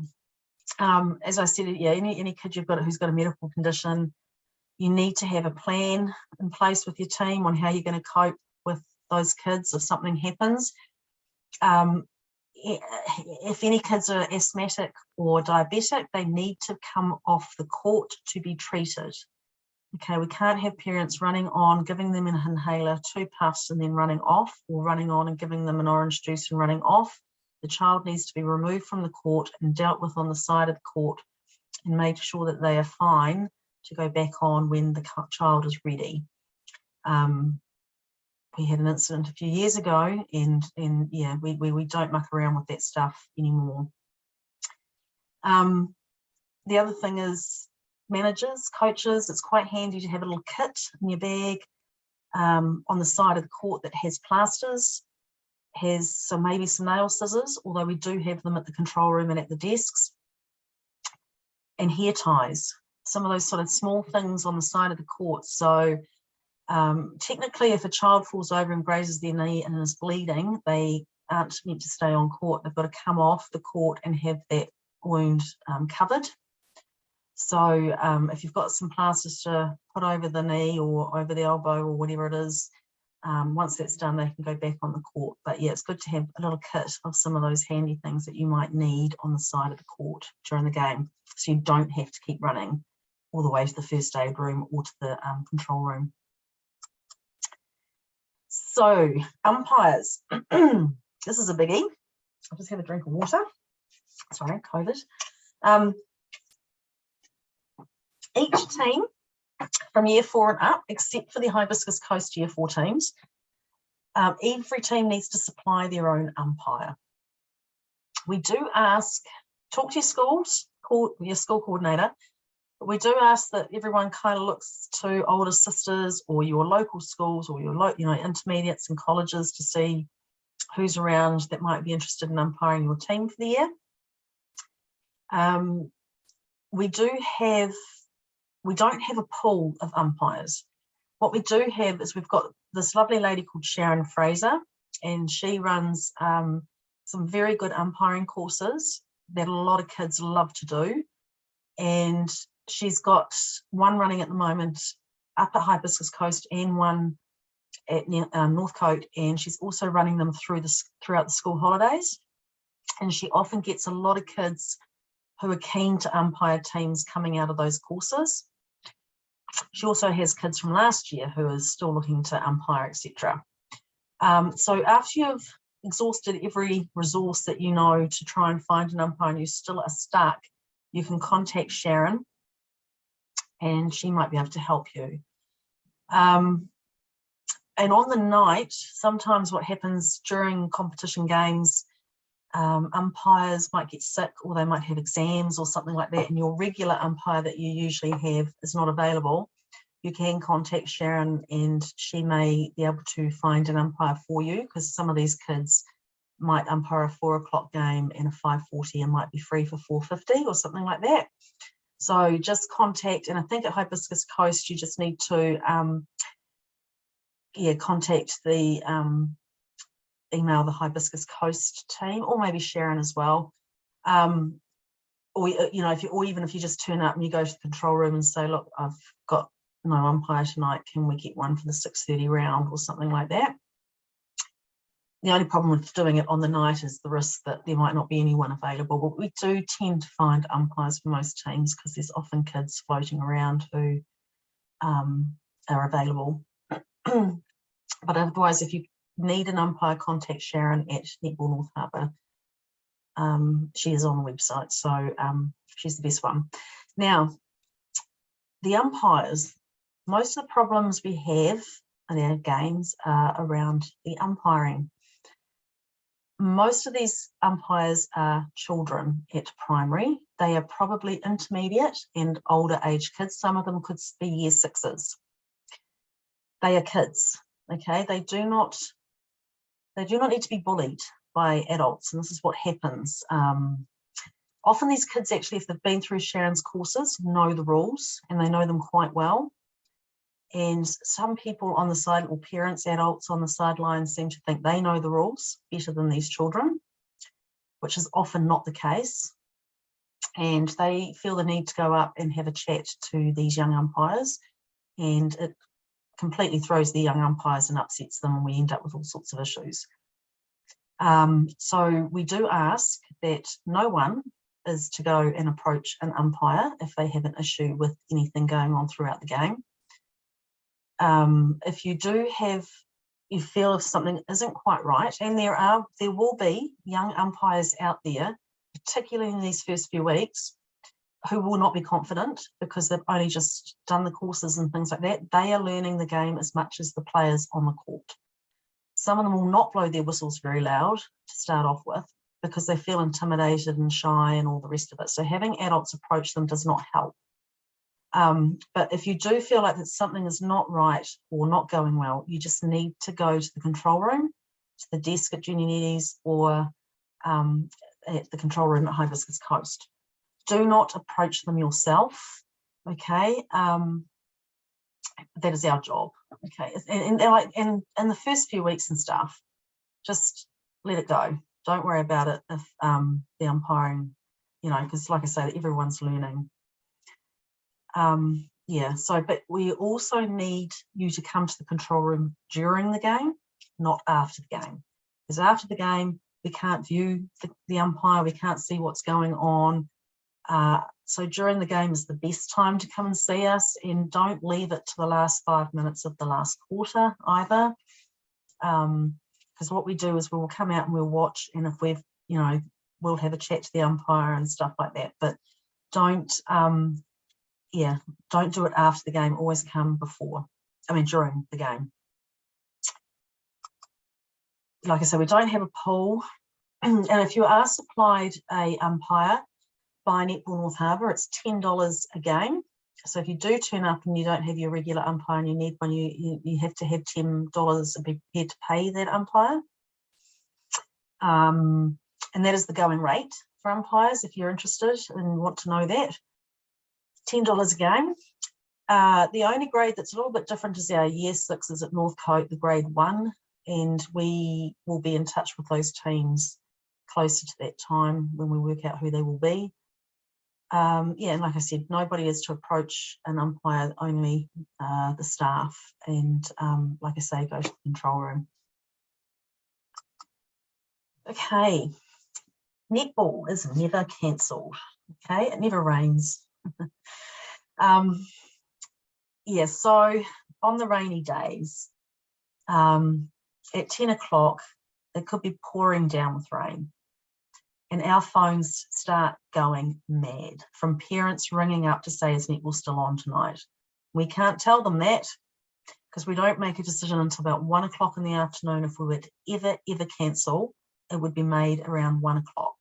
[SPEAKER 1] as I said, any kid you've got who's got a medical condition, you need to have a plan in place with your team on how you're going to cope with those kids if something happens. If any kids are asthmatic or diabetic, they need to come off the court to be treated. Okay, we can't have parents running on, giving them an inhaler, 2 puffs and then running off, or running on and giving them an orange juice and running off. The child needs to be removed from the court and dealt with on the side of the court and made sure that they are fine to go back on when the child is ready. We had an incident a few years ago, and we don't muck around with that stuff anymore. The other thing is managers, coaches, it's quite handy to have a little kit in your bag on the side of the court that has plasters, has maybe some nail scissors, although we do have them at the control room and at the desks, and hair ties, some of those sort of small things on the side of the court. So technically, if a child falls over and grazes their knee and is bleeding, they aren't meant to stay on court. They've got to come off the court and have that wound covered. So if you've got some plasters to put over the knee or over the elbow or whatever it is, once that's done, they can go back on the court. But yeah, it's good to have a little kit of some of those handy things that you might need on the side of the court during the game, so you don't have to keep running all the way to the first aid room or to the control room. So umpires, this is a biggie. I'll just have a drink of water. Sorry, COVID. Each team from year 4 and up, except for the Hibiscus Coast year 4 teams, every team needs to supply their own umpire. We do ask, talk to your schools, call your school coordinator, but we do ask that everyone kind of looks to older sisters or your local schools or your intermediates and colleges to see who's around that might be interested in umpiring your team for the year. We don't have a pool of umpires. What we do have is we've got this lovely lady called Sharon Fraser, and she runs some very good umpiring courses that a lot of kids love to do. And she's got one running at the moment up at Hibiscus Coast and one at Northcote, and she's also running them throughout the school holidays. And she often gets a lot of kids who are keen to umpire teams coming out of those courses. She also has kids from last year who are still looking to umpire, etc. So after you've exhausted every resource that you know to try and find an umpire and you still are stuck, you can contact Sharon and she might be able to help you. And on the night, sometimes what happens during competition games, umpires might get sick or they might have exams or something like that, and your regular umpire that you usually have is not available. You can contact Sharon and she may be able to find an umpire for you, because some of these kids might umpire a 4 o'clock game and a 5:40 and might be free for 4:50 or something like that. So just contact, and I think at Hibiscus Coast you just need to contact the email the Hibiscus Coast team, or maybe Sharon as well. Or even if you just turn up and you go to the control room and say, look, I've got no umpire tonight, can we get one for the 6:30 round or something like that? The only problem with doing it on the night is the risk that there might not be anyone available, but we do tend to find umpires for most teams because there's often kids floating around who are available. But otherwise, if you need an umpire, contact Sharon at Netball North Harbour. She is on the website, so she's the best one. Now, the umpires, most of the problems we have in our games are around the umpiring. Most of these umpires are children at primary. They are probably intermediate and older age kids. Some of them could be year 6s. They are kids, okay? They do not need to be bullied by adults, and this is what happens. Often these kids actually, if they've been through Sharon's courses, know the rules and they know them quite well. And some people on the side, or parents, adults on the sidelines, seem to think they know the rules better than these children, which is often not the case. And they feel the need to go up and have a chat to these young umpires, and it completely throws the young umpires and upsets them, and we end up with all sorts of issues. So we do ask that no one is to go and approach an umpire if they have an issue with anything going on throughout the game. If you feel if something isn't quite right, and there will be young umpires out there, particularly in these first few weeks, who will not be confident because they've only just done the courses and things like that. They are learning the game as much as the players on the court. Some of them will not blow their whistles very loud to start off with, because they feel intimidated and shy and all the rest of it. So having adults approach them does not help. But if you do feel like that something is not right or not going well, you just need to go to the control room, to the desk at Junior Netties, or at the control room at Hibiscus Coast. Do not approach them yourself, okay? That is our job, okay? And the first few weeks and stuff, just let it go. Don't worry about it if the umpiring, you know, because like I say, everyone's learning. Yeah, so, but we also need you to come to the control room during the game, not after the game. Because after the game, we can't view the umpire, we can't see what's going on. So during the game is the best time to come and see us, and don't leave it to the last 5 minutes of the last quarter either. Because what we do is we will come out and we'll watch, and if we've, you know, we'll have a chat to the umpire and stuff like that. But don't, yeah, don't do it after the game. Always come during the game. Like I said, we don't have a pool, and if you are supplied a umpire by Netball North Harbour, it's $10 a game. So if you do turn up and you don't have your regular umpire and you need one, you have to have $10 and be prepared to pay that umpire. And that is the going rate for umpires, if you're interested and want to know that. $10 a game. The only grade that's a little bit different is our year sixes at Northcote, the grade 1, and we will be in touch with those teams closer to that time when we work out who they will be. Yeah, and like I said, nobody is to approach an umpire, only the staff, and like I say, go to the control room. Okay, netball is never cancelled. Okay, it never rains. Yeah, so on the rainy days, at 10 o'clock, it could be pouring down with rain. And our phones start going mad from parents ringing up to say, is netball still on tonight? We can't tell them that because we don't make a decision until about 1 o'clock in the afternoon. If we would ever cancel, it would be made around 1 o'clock.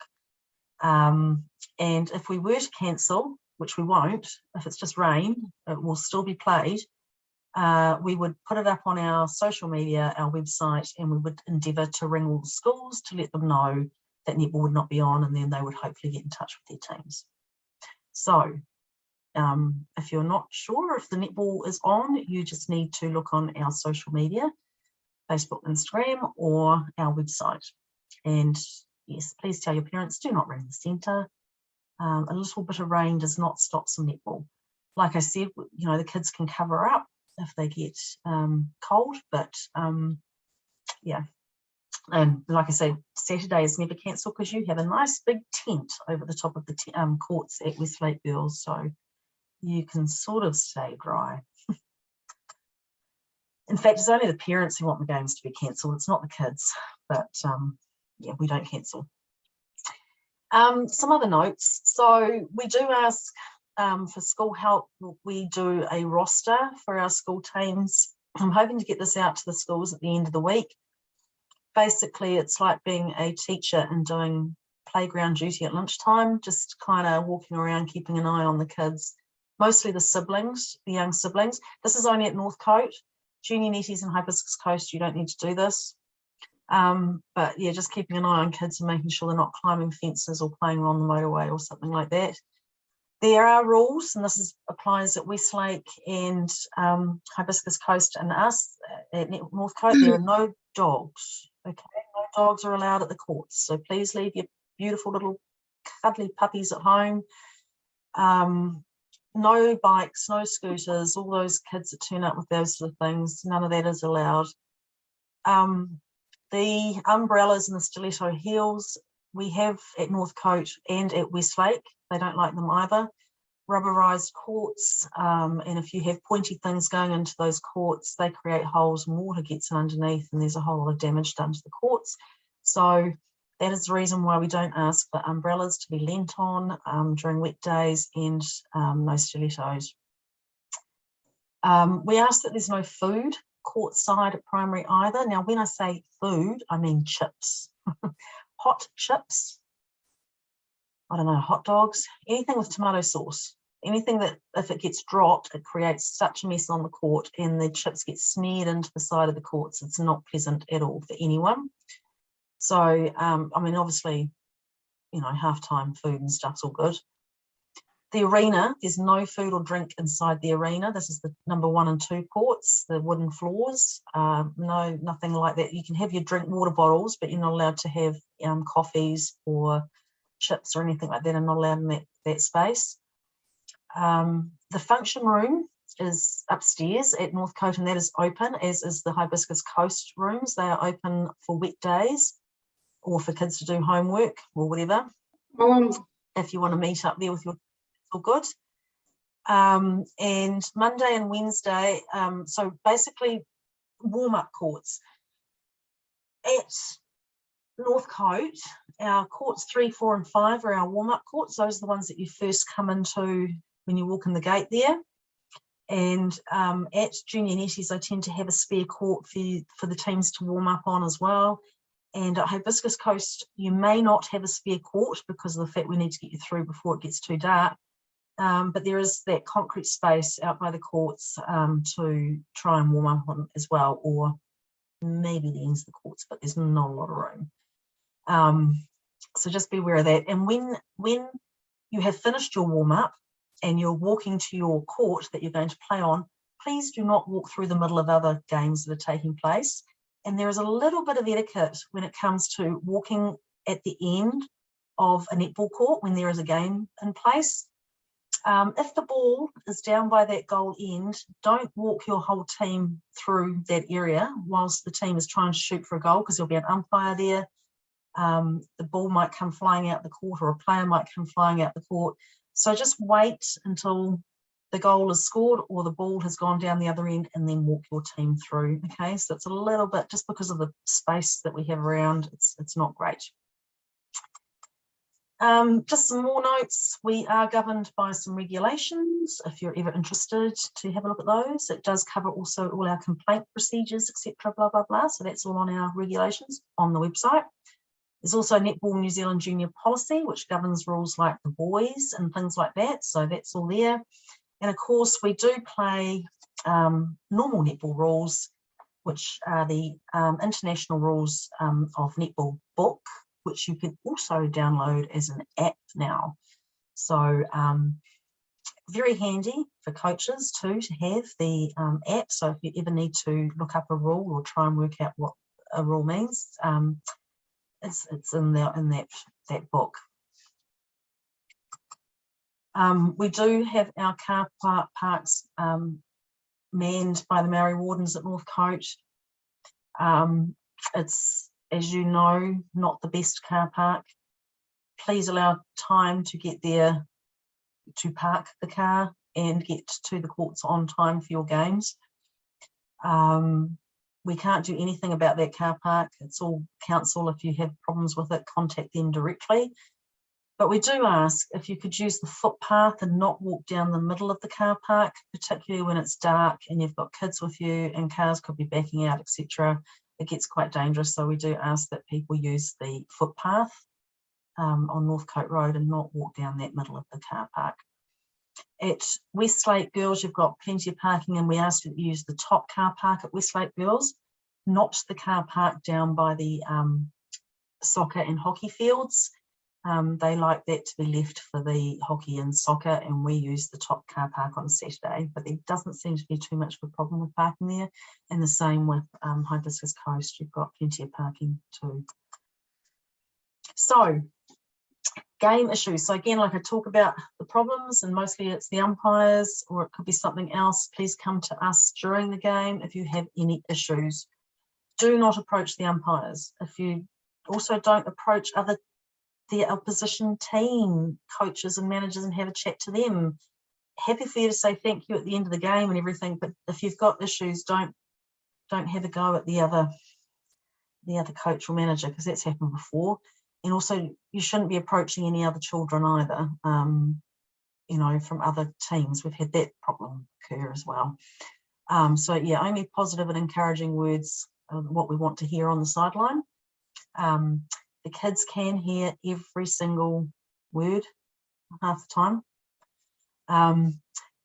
[SPEAKER 1] And if we were to cancel, which we won't, if it's just rain, it will still be played. We would put it up on our social media, our website, and we would endeavour to ring all the schools to let them know that netball would not be on, and then they would hopefully get in touch with their teams. So if you're not sure if the netball is on, you just need to look on our social media, Facebook, Instagram, or our website. And yes, please tell your parents, do not ring the centre. A little bit of rain does not stop some netball. Like I said, you know, the kids can cover up if they get cold, but yeah. And like I say, Saturday is never cancelled because you have a nice big tent over the top of the courts at Westlake Girls, so you can sort of stay dry. In fact, it's only the parents who want the games to be cancelled. It's not the kids, but yeah, we don't cancel. Some other notes. So we do ask for school help. We do a roster for our school teams. I'm hoping to get this out to the schools at the end of the week. Basically, it's like being a teacher and doing playground duty at lunchtime, just kind of walking around, keeping an eye on the kids, mostly the siblings, the young siblings. This is only at Northcote. Junior Netties and Hibiscus Coast, you don't need to do this. But yeah, just keeping an eye on kids and making sure they're not climbing fences or playing on the motorway or something like that. There are rules, and this applies at Westlake and Hibiscus Coast and us at Northcote. There are no dogs. Okay, no dogs are allowed at the courts. So please leave your beautiful little cuddly puppies at home. No bikes, no scooters, all those kids that turn up with those sort of things, none of that is allowed. The umbrellas and the stiletto heels we have at Northcote and at Westlake. They don't like them either. Rubberized courts, and if you have pointy things going into those courts, they create holes and water gets in underneath, and there's a whole lot of damage done to the courts. So that is the reason why we don't ask for umbrellas to be lent on during wet days, and no stilettos. We ask that there's no food courtside at primary either. Now, when I say food, I mean chips. hot chips, I don't know, hot dogs, anything with tomato sauce, anything that if it gets dropped, it creates such a mess on the court and the chips get smeared into the side of the courts. It's not pleasant at all for anyone. So, I mean, obviously, you know, halftime food and stuff's all good. The arena, there's no food or drink inside the arena. This is the number 1 and 2 courts, the wooden floors. No, nothing like that. You can have your drink water bottles, but you're not allowed to have coffees or chips or anything like that, and not allowed in that space. The function room is upstairs at Northcote, and that is open, as is the Hibiscus Coast rooms. They are open for weekdays or for kids to do homework or whatever. If you want to meet up there with your kids, all good. And Monday and Wednesday, so basically warm-up courts. At Northcote, our courts 3, 4 and 5 are our warm-up courts. Those are the ones that you first come into when you walk in the gate there. And at Junior Netties, I tend to have a spare court for the teams to warm up on as well. And at Hibiscus Coast, you may not have a spare court because of the fact we need to get you through before it gets too dark. But there is that concrete space out by the courts to try and warm up on as well, or maybe the ends of the courts, but there's not a lot of room. So just be aware of that. And when you have finished your warm-up and you're walking to your court that you're going to play on, please do not walk through the middle of other games that are taking place. And there is a little bit of etiquette when it comes to walking at the end of a netball court when there is a game in place. If the ball is down by that goal end, don't walk your whole team through that area whilst the team is trying to shoot for a goal, because there'll be an umpire there. The ball might come flying out the court, or a player might come flying out the court. So just wait until the goal is scored or the ball has gone down the other end, and then walk your team through. Okay, so it's a little bit, just because of the space that we have around, it's not great. Just some more notes. We are governed by some regulations, if you're ever interested to have a look at those. It does cover also all our complaint procedures, etc., blah, blah, blah. So that's all on our regulations on the website. There's also Netball New Zealand Junior Policy, which governs rules like the boys and things like that. So that's all there. And of course, we do play normal netball rules, which are the international rules of netball book, which you can also download as an app now. So very handy for coaches too to have the app. So if you ever need to look up a rule or try and work out what a rule means, it's in there in that book. We do have our car parks manned by the Maori Wardens at Northcote. It's, as you know, not the best car park. Please allow time to get there, to park the car and get to the courts on time for your games. We can't do anything about that car park. It's all council. If you have problems with it, contact them directly. But we do ask if you could use the footpath and not walk down the middle of the car park, particularly when it's dark and you've got kids with you and cars could be backing out, etc. It gets quite dangerous. So we do ask that people use the footpath on Northcote Road and not walk down that middle of the car park. At Westlake Girls, you've got plenty of parking, and we ask you to use the top car park at Westlake Girls, not the car park down by the soccer and hockey fields. They like that to be left for the hockey and soccer, and we use the top car park on Saturday, but there doesn't seem to be too much of a problem with parking there. And the same with Hibiscus Coast, you've got plenty of parking too. So, game issues. So again, like I talk about the problems, and mostly it's the umpires, or it could be something else. Please come to us during the game if you have any issues. Do not approach the umpires. If you also don't approach the opposition team coaches and managers and have a chat to them. Happy for you to say thank you at the end of the game and everything, but if you've got issues, don't have a go at the other coach or manager, because that's happened before. And also, you shouldn't be approaching any other children either, you know, from other teams. We've had that problem occur as well. So yeah, only positive and encouraging words are what we want to hear on the sideline. The kids can hear every single word half the time,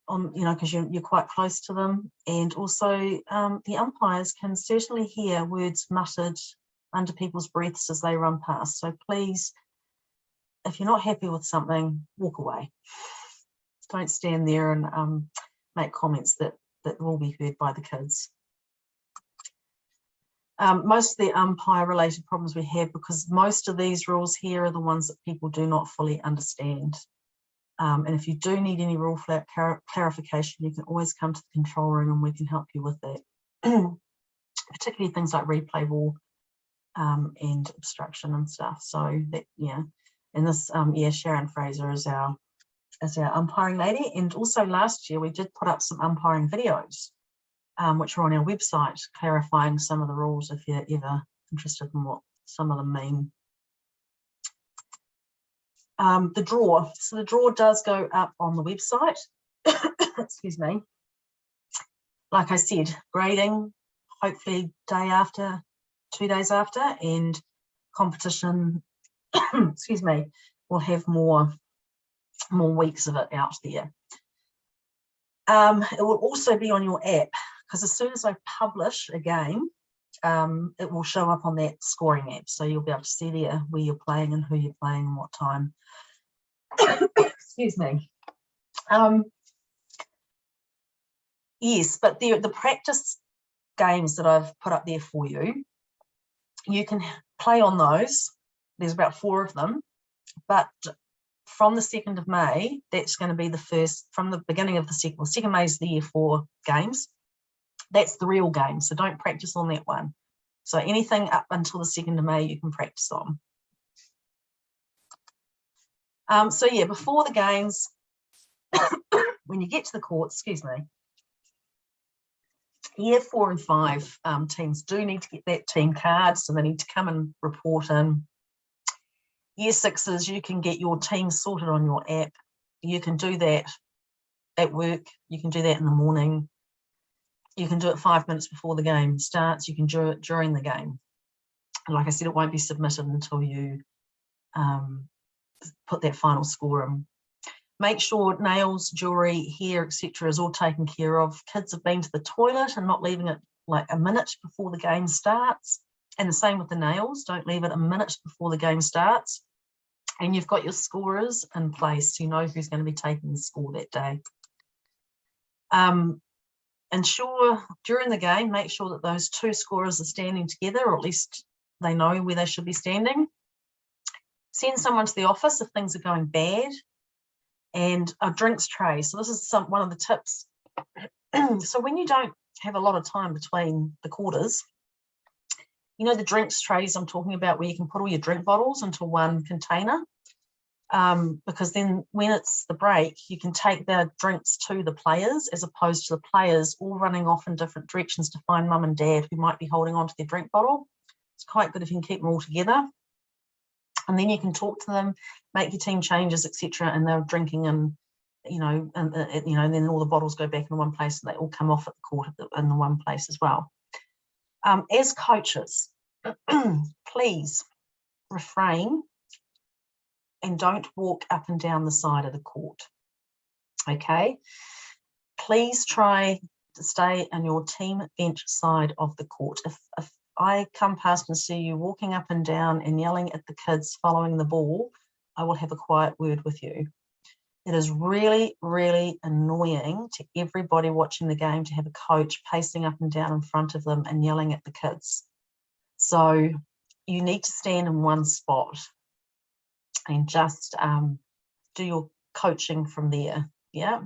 [SPEAKER 1] because you're quite close to them. And also the umpires can certainly hear words muttered under people's breaths as they run past. So please, if you're not happy with something, walk away. Don't stand there and make comments that will be heard by the kids. Most of the umpire related problems we have, because most of these rules here are the ones that people do not fully understand. And if you do need any rule clarification, you can always come to the control room and we can help you with that. Particularly things like replay ball and obstruction and stuff. So that, yeah, and this, Sharon Fraser is our umpiring lady. And also last year we did put up some umpiring videos, which are on our website, clarifying some of the rules if you're ever interested in what some of them mean. The draw. So the draw does go up on the website. Excuse me. Like I said, grading, hopefully day after, 2 days after, and competition, excuse me, we'll have more weeks of it out there. It will also be on your app, because as soon as I publish a game, it will show up on that scoring app. So you'll be able to see there where you're playing and who you're playing and what time. Excuse me. Yes, but the practice games that I've put up there for you, you can play on those. There's about 4 of them, but from the 2nd of May, that's going to be the first, from the beginning of the 2nd May is the year 4 games. That's the real game, so don't practice on that one. So anything up until the 2nd of May, you can practice on. So yeah, before the games, when you get to the court, excuse me, year 4 and 5 teams do need to get that team card, so they need to come and report in. Year 6s, you can get your team sorted on your app. You can do that at work. You can do that in the morning. You can do it 5 minutes before the game starts. You can do it during the game. And like I said, it won't be submitted until you put that final score in. Make sure nails, jewelry, hair, etc. is all taken care of. Kids have been to the toilet and not leaving it like a minute before the game starts. And the same with the nails. Don't leave it a minute before the game starts. And you've got your scorers in place. You know who's going to be taking the score that day. Ensure during the game, make sure that those 2 scorers are standing together, or at least they know where they should be standing. Send someone to the office if things are going bad. And a drinks tray. So this is one of the tips. So when you don't have a lot of time between the quarters, you know the drinks trays I'm talking about, where you can put all your drink bottles into one container, because then when it's the break, you can take the drinks to the players, as opposed to the players all running off in different directions to find mum and dad who might be holding on to their drink bottle. It's quite good if you can keep them all together. And then you can talk to them, make your team changes, etc. And they're drinking, and and then all the bottles go back in one place, and they all come off at the court in the one place as well. As coaches, please refrain and don't walk up and down the side of the court. Okay, please try to stay on your team bench side of the court. If I come past and see you walking up and down and yelling at the kids following the ball, I will have a quiet word with you. It is really, really annoying to everybody watching the game to have a coach pacing up and down in front of them and yelling at the kids. So you need to stand in one spot and just do your coaching from there. Yeah.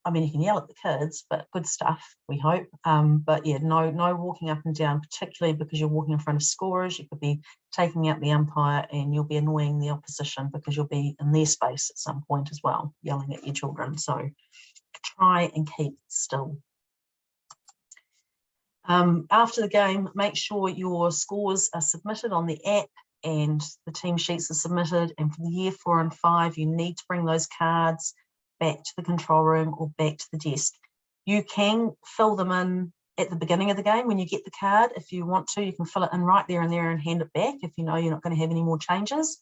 [SPEAKER 1] I mean, you can yell at the kids, but good stuff, we hope. But yeah, no walking up and down, particularly because you're walking in front of scorers. You could be taking out the umpire and you'll be annoying the opposition because you'll be in their space at some point as well, yelling at your children. So try and keep still. After the game, make sure your scores are submitted on the app and the team sheets are submitted. And for the year 4 and 5, you need to bring those cards back to the control room or back to the desk. You can fill them in at the beginning of the game when you get the card. If you want to, you can fill it in right there and there and hand it back if you know you're not going to have any more changes.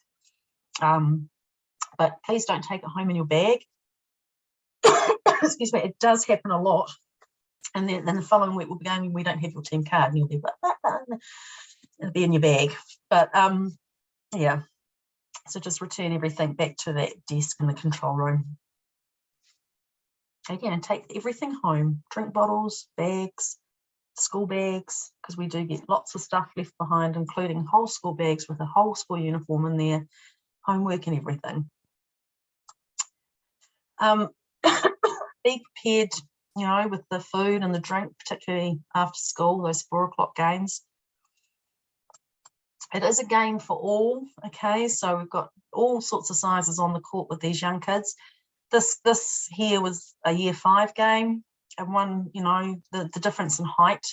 [SPEAKER 1] But please don't take it home in your bag. Excuse me, it does happen a lot. And then the following week we'll be going, we don't have your team card, and you'll be like, it'll be in your bag. But yeah, so just return everything back to that desk in the control room. Again, and take everything home, drink bottles, bags, school bags, because we do get lots of stuff left behind, including whole school bags with a whole school uniform in there, homework and everything. Be prepared, you know, with the food and the drink, particularly after school, those 4 o'clock games. It is a game for all, okay? So we've got all sorts of sizes on the court with these young kids. This here was a year 5 game, and one, you know, the difference in height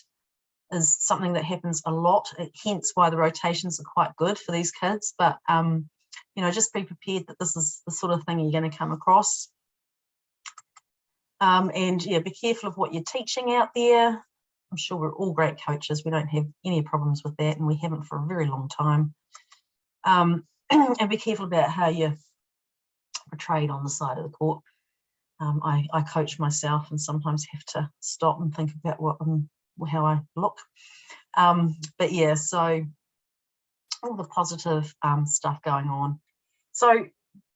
[SPEAKER 1] is something that happens a lot, hence why the rotations are quite good for these kids. But, you know, just be prepared that this is the sort of thing you're going to come across. And yeah, be careful of what you're teaching out there. I'm sure we're all great coaches. We don't have any problems with that, and we haven't for a very long time. And be careful about how you're portrayed on the side of the court. I coach myself and sometimes have to stop and think about how I look. But yeah, so all the positive stuff going on. So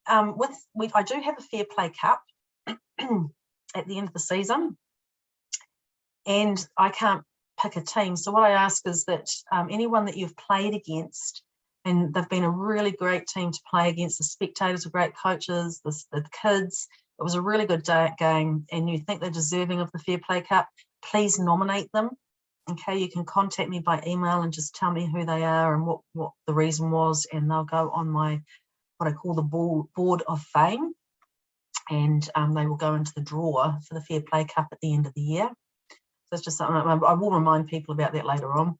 [SPEAKER 1] I do have a Fair Play Cup at the end of the season, and I can't pick a team. So what I ask is that anyone that you've played against, and they've been a really great team to play against, the spectators are great coaches, the kids, it was a really good game, and you think they're deserving of the Fair Play Cup, please nominate them. Okay, you can contact me by email and just tell me who they are and what the reason was, and they'll go on my, what I call the board of fame, and they will go into the drawer for the Fair Play Cup at the end of the year. So it's just something I will remind people about that later on.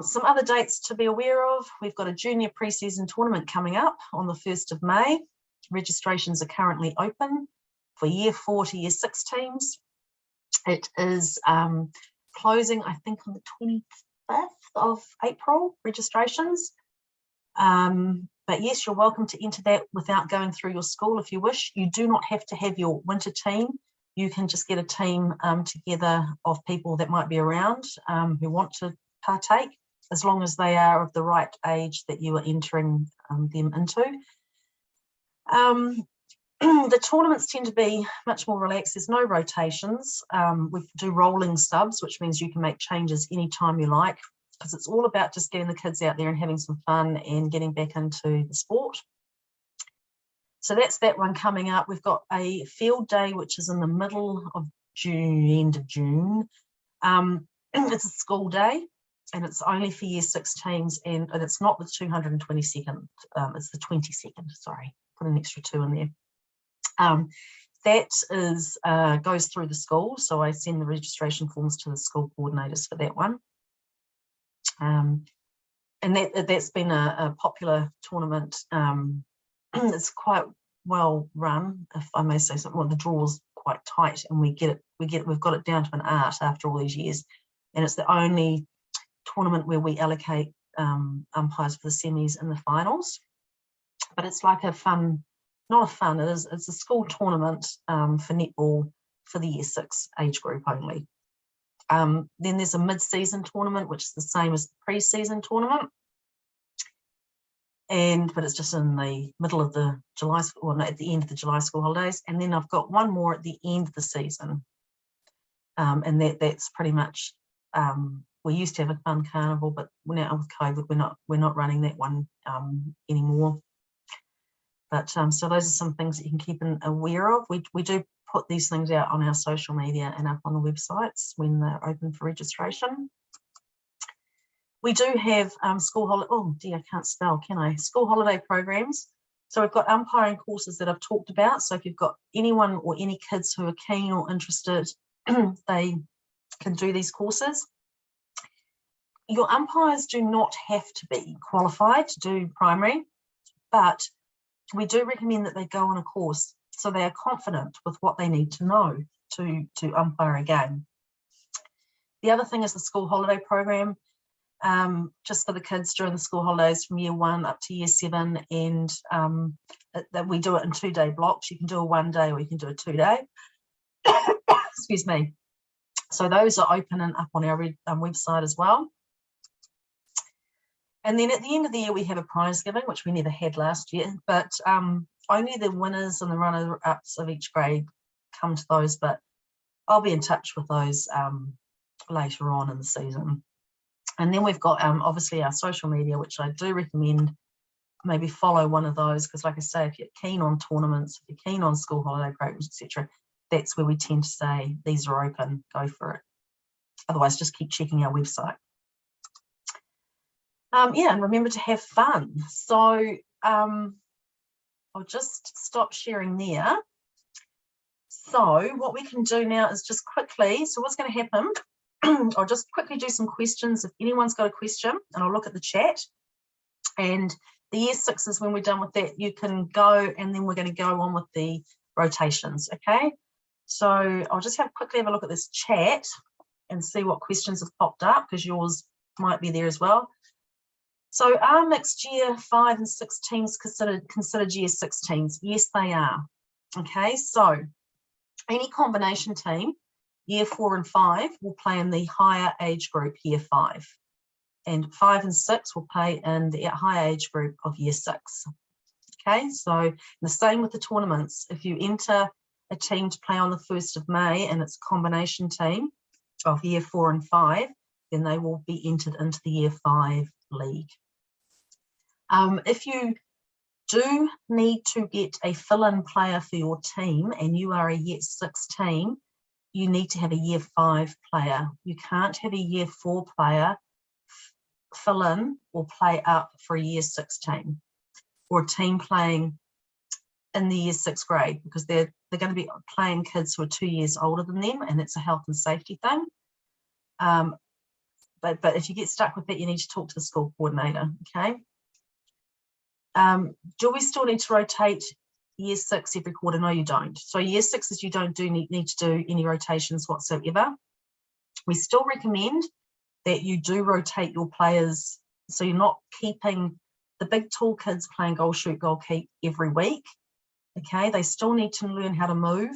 [SPEAKER 1] Some other dates to be aware of: we've got a junior pre-season tournament coming up on the 1st of May. Registrations are currently open for year 4 to year 6 teams. It is closing, I think, on the 25th of April, registrations. But yes, you're welcome to enter that without going through your school if you wish. You do not have to have your winter team. You can just get a team together of people that might be around who want to partake, as long as they are of the right age that you are entering them into. The tournaments tend to be much more relaxed. There's no rotations. We do rolling subs, which means you can make changes anytime you like, because it's all about just getting the kids out there and having some fun and getting back into the sport. So that's that one coming up. We've got a field day, which is in the middle of June, end of June. It's a school day, and it's only for year 6 teams, and it's not the 222nd, it's the 22nd, sorry, put an extra 2 in there. That is goes through the school, so I send the registration forms to the school coordinators for that one. And that's been a popular tournament. It's quite well run, if I may say something. Well, the draw's quite tight, and we've got it down to an art after all these years. And it's the only tournament where we allocate umpires for the semis and the finals. But it's like a fun, not a fun, it's a school tournament for netball for the year 6 age group only. Then there's a mid-season tournament, which is the same as the pre-season tournament. But it's just in the middle of the July, or no, at the end of the July school holidays. And then I've got one more at the end of the season. And that's pretty much, we used to have a fun carnival, but now with COVID, we're not running that one anymore. But so those are some things that you can keep aware of. We do put these things out on our social media and up on the websites when they're open for registration. We do have school holiday programs. So we've got umpiring courses that I've talked about. So if you've got anyone or any kids who are keen or interested, they can do these courses. Your umpires do not have to be qualified to do primary, but we do recommend that they go on a course so they are confident with what they need to know to umpire a game. The other thing is the school holiday program, just for the kids during the school holidays from year 1 up to year 7, and that we do it in 2-day blocks. You can do a 1-day or you can do a 2-day. Excuse me. So those are open and up on our website as well. And then at the end of the year, we have a prize giving, which we never had last year, but only the winners and the runner-ups of each grade come to those, but I'll be in touch with those later on in the season. And then we've got obviously our social media, which I do recommend maybe follow one of those, because like I say, if you're keen on tournaments, if you're keen on school holiday programs, etc., that's where we tend to say these are open, go for it. Otherwise, just keep checking our website. Yeah, and remember to have fun. So I'll just stop sharing there. So what we can do now is just quickly, so what's going to happen, I'll just quickly do some questions if anyone's got a question, and I'll look at the chat. And the year 6s, when we're done with that, you can go, and then we're going to go on with the rotations, okay? So I'll just quickly have a look at this chat and see what questions have popped up, because yours might be there as well. So are mixed year 5 and 6 teams considered year 6 teams? Yes, they are. Okay, so any combination team, year 4 and 5, will play in the higher age group, year 5. And 5 and 6 will play in the higher age group of year 6. Okay, so the same with the tournaments. If you enter a team to play on the 1st of May and it's a combination team of year 4 and 5, then they will be entered into the year 5 league. If you do need to get a fill-in player for your team and you are a year 6 team, you need to have a year 5 player. You can't have a year 4 player fill in or play up for a year 6 team, or a team playing in the year 6th grade, because they're going to be playing kids who are 2 years older than them, and it's a health and safety thing. But if you get stuck with that, you need to talk to the school coordinator, okay? Do we still need to rotate year 6 every quarter? No, you don't. So year 6s, you don't need to do any rotations whatsoever. We still recommend that you do rotate your players, so you're not keeping the big tall kids playing goal, shoot, goal, keep every week. Okay, they still need to learn how to move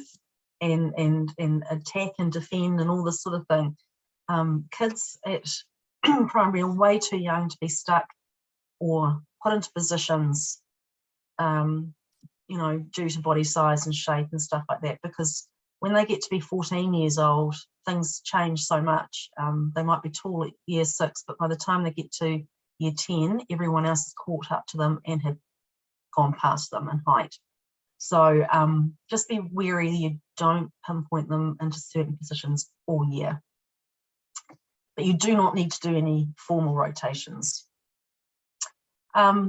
[SPEAKER 1] and attack and defend and all this sort of thing. Kids at primary are way too young to be stuck or put into positions, you know, due to body size and shape and stuff like that, because when they get to be 14 years old, things change so much. They might be tall at year 6, but by the time they get to year 10, everyone else has caught up to them and have gone past them in height. So just be wary you don't pinpoint them into certain positions all year. But you do not need to do any formal rotations. Yeah,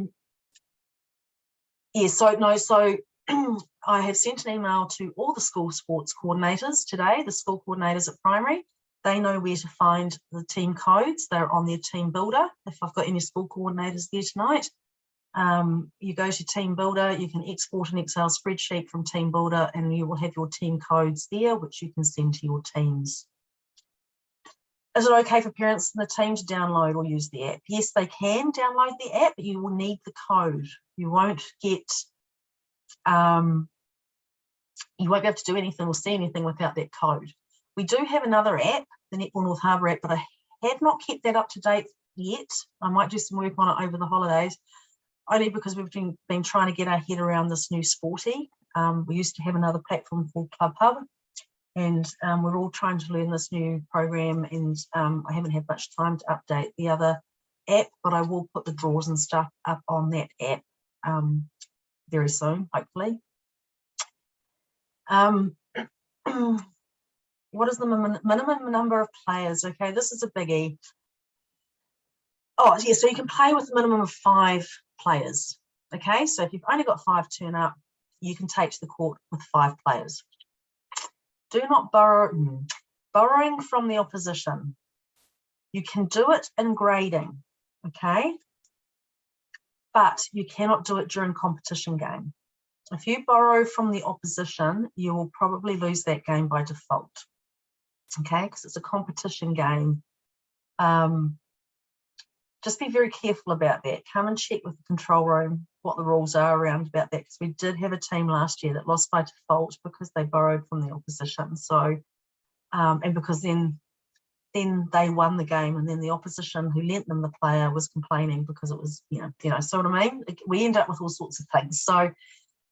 [SPEAKER 1] so I have sent an email to all the school sports coordinators today, the school coordinators at primary. They know where to find the team codes. They're on their team builder. If I've got any school coordinators there tonight, you go to team builder, you can export an Excel spreadsheet from team builder, and you will have your team codes there, which you can send to your teams. Is it okay for parents in the team to download or use the app? Yes, they can download the app, but you will need the code. You won't get, you won't be able to do anything or see anything without that code. We do have another app, the Netball North Harbour app, but I have not kept that up to date yet. I might do some work on it over the holidays, only because we've been trying to get our head around this new Sporty. We used to have another platform called Club Hub, and we're all trying to learn this new program, and I haven't had much time to update the other app, but I will put the draws and stuff up on that app very soon, hopefully. What is the minimum number of players? Okay, this is a biggie. Oh, yeah, so you can play with a minimum of 5 players. Okay, so if you've only got 5 turn up, you can take to the court with 5 players. Do not borrowing from the opposition. You can do it in grading, okay? But you cannot do it during competition game. If you borrow from the opposition, you will probably lose that game by default. okay, because it's a competition game. Just be very careful about that. Come and check with the control room what the rules are around about that, because we did have a team last year that lost by default because they borrowed from the opposition. So, and because then they won the game, and then the opposition who lent them the player was complaining because it was, you know, so what I mean? We end up with all sorts of things. So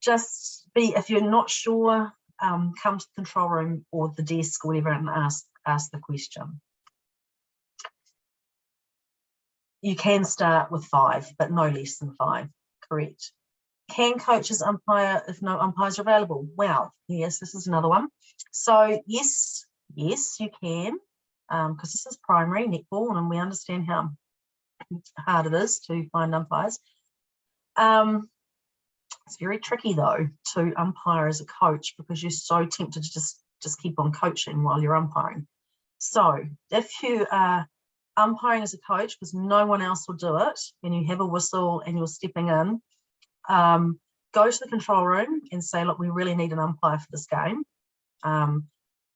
[SPEAKER 1] just if you're not sure, come to the control room or the desk or whatever and ask the question. You can start with 5, but no less than 5, correct. Can coaches umpire if no umpires are available? Well, yes, this is another one. So yes, you can, because this is primary netball and we understand how hard it is to find umpires. It's very tricky though to umpire as a coach, because you're so tempted to just keep on coaching while you're umpiring. So if you are umpiring as a coach because no one else will do it, and you have a whistle and you're stepping in, go to the control room and say, look, we really need an umpire for this game. And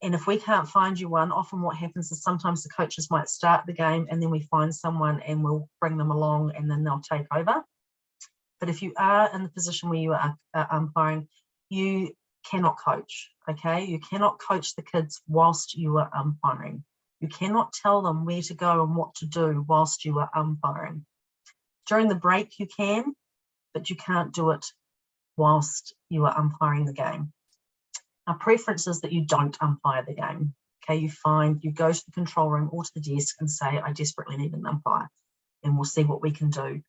[SPEAKER 1] if we can't find you one, often what happens is sometimes the coaches might start the game and then we find someone and we'll bring them along and then they'll take over. But if you are in the position where you are umpiring, you cannot coach, okay? You cannot coach the kids whilst you are umpiring. You cannot tell them where to go and what to do whilst you are umpiring. During the break you can, but you can't do it whilst you are umpiring the game. Our preference is that you don't umpire the game. Okay, you go to the control room or to the desk and say, I desperately need an umpire, and we'll see what we can do.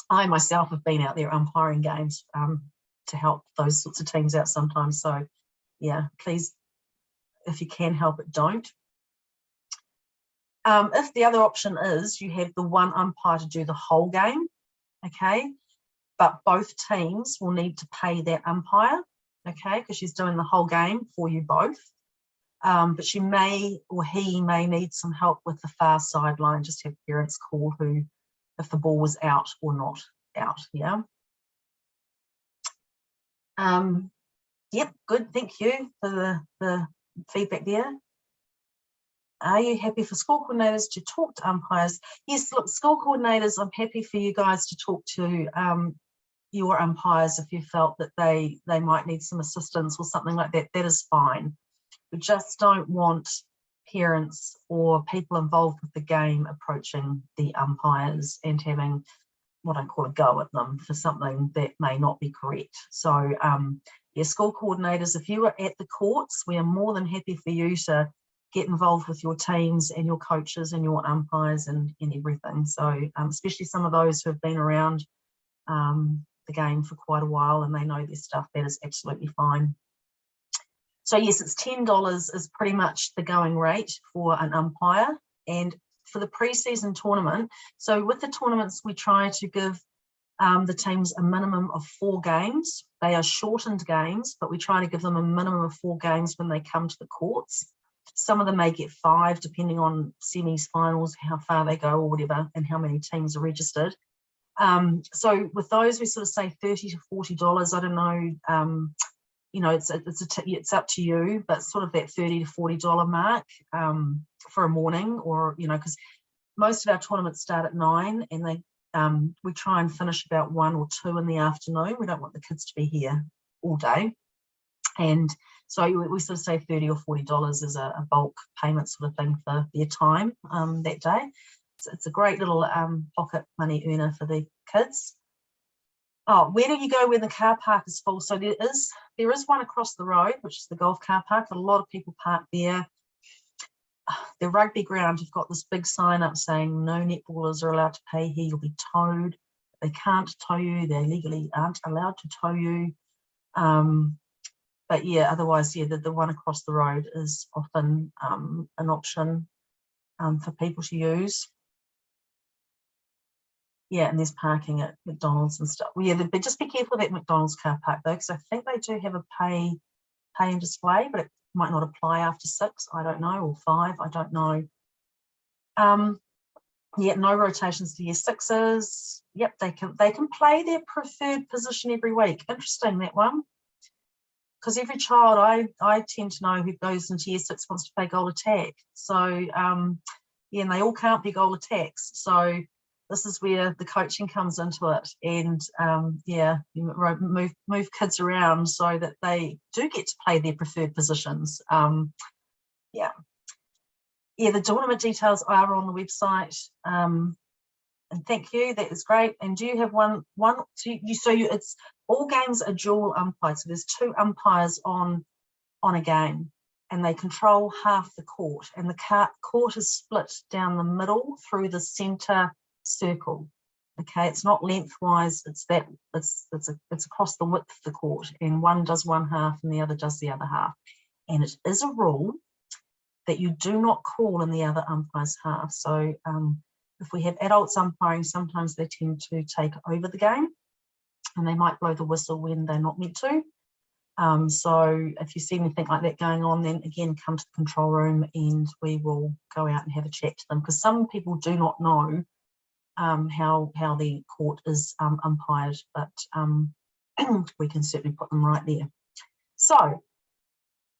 [SPEAKER 1] I myself have been out there umpiring games to help those sorts of teams out sometimes. So yeah, please, if you can help it, don't. If the other option is you have the one umpire to do the whole game, okay, but both teams will need to pay that umpire, okay, because she's doing the whole game for you both. But she may, or he may, need some help with the far sideline, just have parents call who, if the ball was out or not out, yeah. Yep, good, thank you for the feedback there. Are you happy for school coordinators to talk to umpires? Yes, look, school coordinators, I'm happy for you guys to talk to your umpires if you felt that they might need some assistance or something like that. That is fine. We just don't want parents or people involved with the game approaching the umpires and having what I call a go at them for something that may not be correct. So yeah, school coordinators, if you are at the courts, we are more than happy for you to get involved with your teams and your coaches and your umpires and everything. So especially some of those who have been around the game for quite a while and they know their stuff, that is absolutely fine. So yes, it's $10 is pretty much the going rate for an umpire. And for the pre-season tournament, so with the tournaments, we try to give the teams a minimum of 4 games. They are shortened games, but we try to give them a minimum of 4 games when they come to the courts. Some of them may get 5, depending on semis, finals, how far they go or whatever, and how many teams are registered. So with those, we sort of say $30 to $40. I don't know, you know, it's up to you, but sort of that $30 to $40 mark for a morning, or, you know, because most of our tournaments start at 9 and they we try and finish about 1 or 2 in the afternoon. We don't want the kids to be here all day. And so we sort of say $30 or $40 as a bulk payment sort of thing for their time that day. So it's a great little pocket money earner for the kids. Oh, where do you go when the car park is full? So there is one across the road, which is the golf car park. A lot of people park there. The rugby ground have got this big sign up saying no netballers are allowed to pay here, you'll be towed. They can't tow you, they legally aren't allowed to tow you. But yeah, otherwise, yeah, the one across the road is often an option for people to use. Yeah, and there's parking at McDonald's and stuff. Well, yeah, but just be careful of that McDonald's car park though, because I think they do have a pay and display, but it might not apply after 6, I don't know, or 5, I don't know. Yeah, no rotations to year 6s. Yep, they can play their preferred position every week. Interesting, that one. because every child I tend to know who goes into year 6 wants to play goal attack. So yeah, and they all can't be goal attacks. So this is where the coaching comes into it, and yeah, you move kids around so that they do get to play their preferred positions. Yeah, the tournament details are on the website. And thank you, that is great. And do you have one? It's all games are dual umpired, so there's 2 umpires on a game, and they control half the court, and the court is split down the middle through the center circle. Okay, it's not lengthwise, it's across the width of the court, and one does one half and the other does the other half. And it is a rule that you do not call in the other umpire's half. So if we have adults umpiring, sometimes they tend to take over the game, and they might blow the whistle when they're not meant to. So if you see anything like that going on, then again, come to the control room and we will go out and have a chat to them, because some people do not know how the court is umpired, but we can certainly put them right there. So,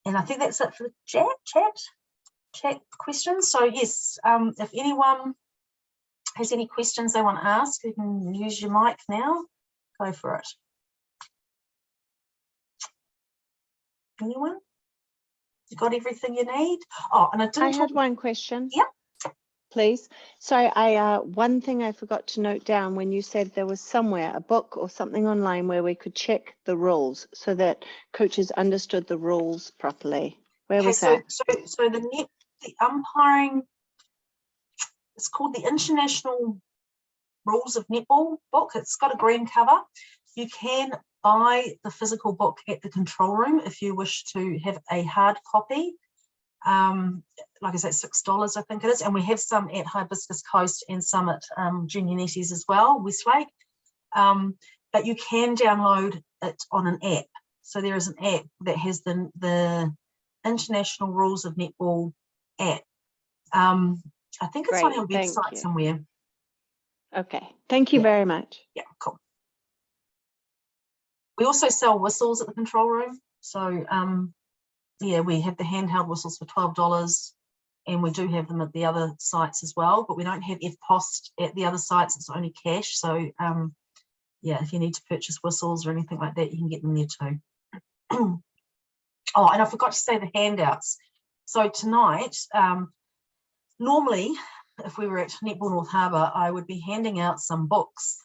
[SPEAKER 1] and I think that's it for the chat questions. So yes, if anyone has any questions they want to ask, you can use your mic now. Go for it. Anyone? You got everything you need? Oh, and I
[SPEAKER 2] had one question.
[SPEAKER 1] Yep.
[SPEAKER 2] Please. So one thing I forgot to note down when you said there was somewhere a book or something online where we could check the rules so that coaches understood the rules properly. Where was that?
[SPEAKER 1] So the umpiring, it's called the International Rules of Netball book. It's got a green cover. You can buy the physical book at the control room if you wish to have a hard copy. Like I said, $6 I think it is, and we have some at Hibiscus Coast and some at Junior Netties as well, Westlake. But you can download it on an app. So there is an app that has the International Rules of Netball app. I think it's on our website somewhere.
[SPEAKER 2] Okay, thank you very much.
[SPEAKER 1] Yeah, cool. We also sell whistles at the control room. So yeah, we have the handheld whistles for $12, and we do have them at the other sites as well, but we don't have EFTPOS at the other sites, it's only cash. So yeah, if you need to purchase whistles or anything like that, you can get them there too. Oh, and I forgot to say the handouts. So tonight, normally, if we were at Netball North Harbour, I would be handing out some books.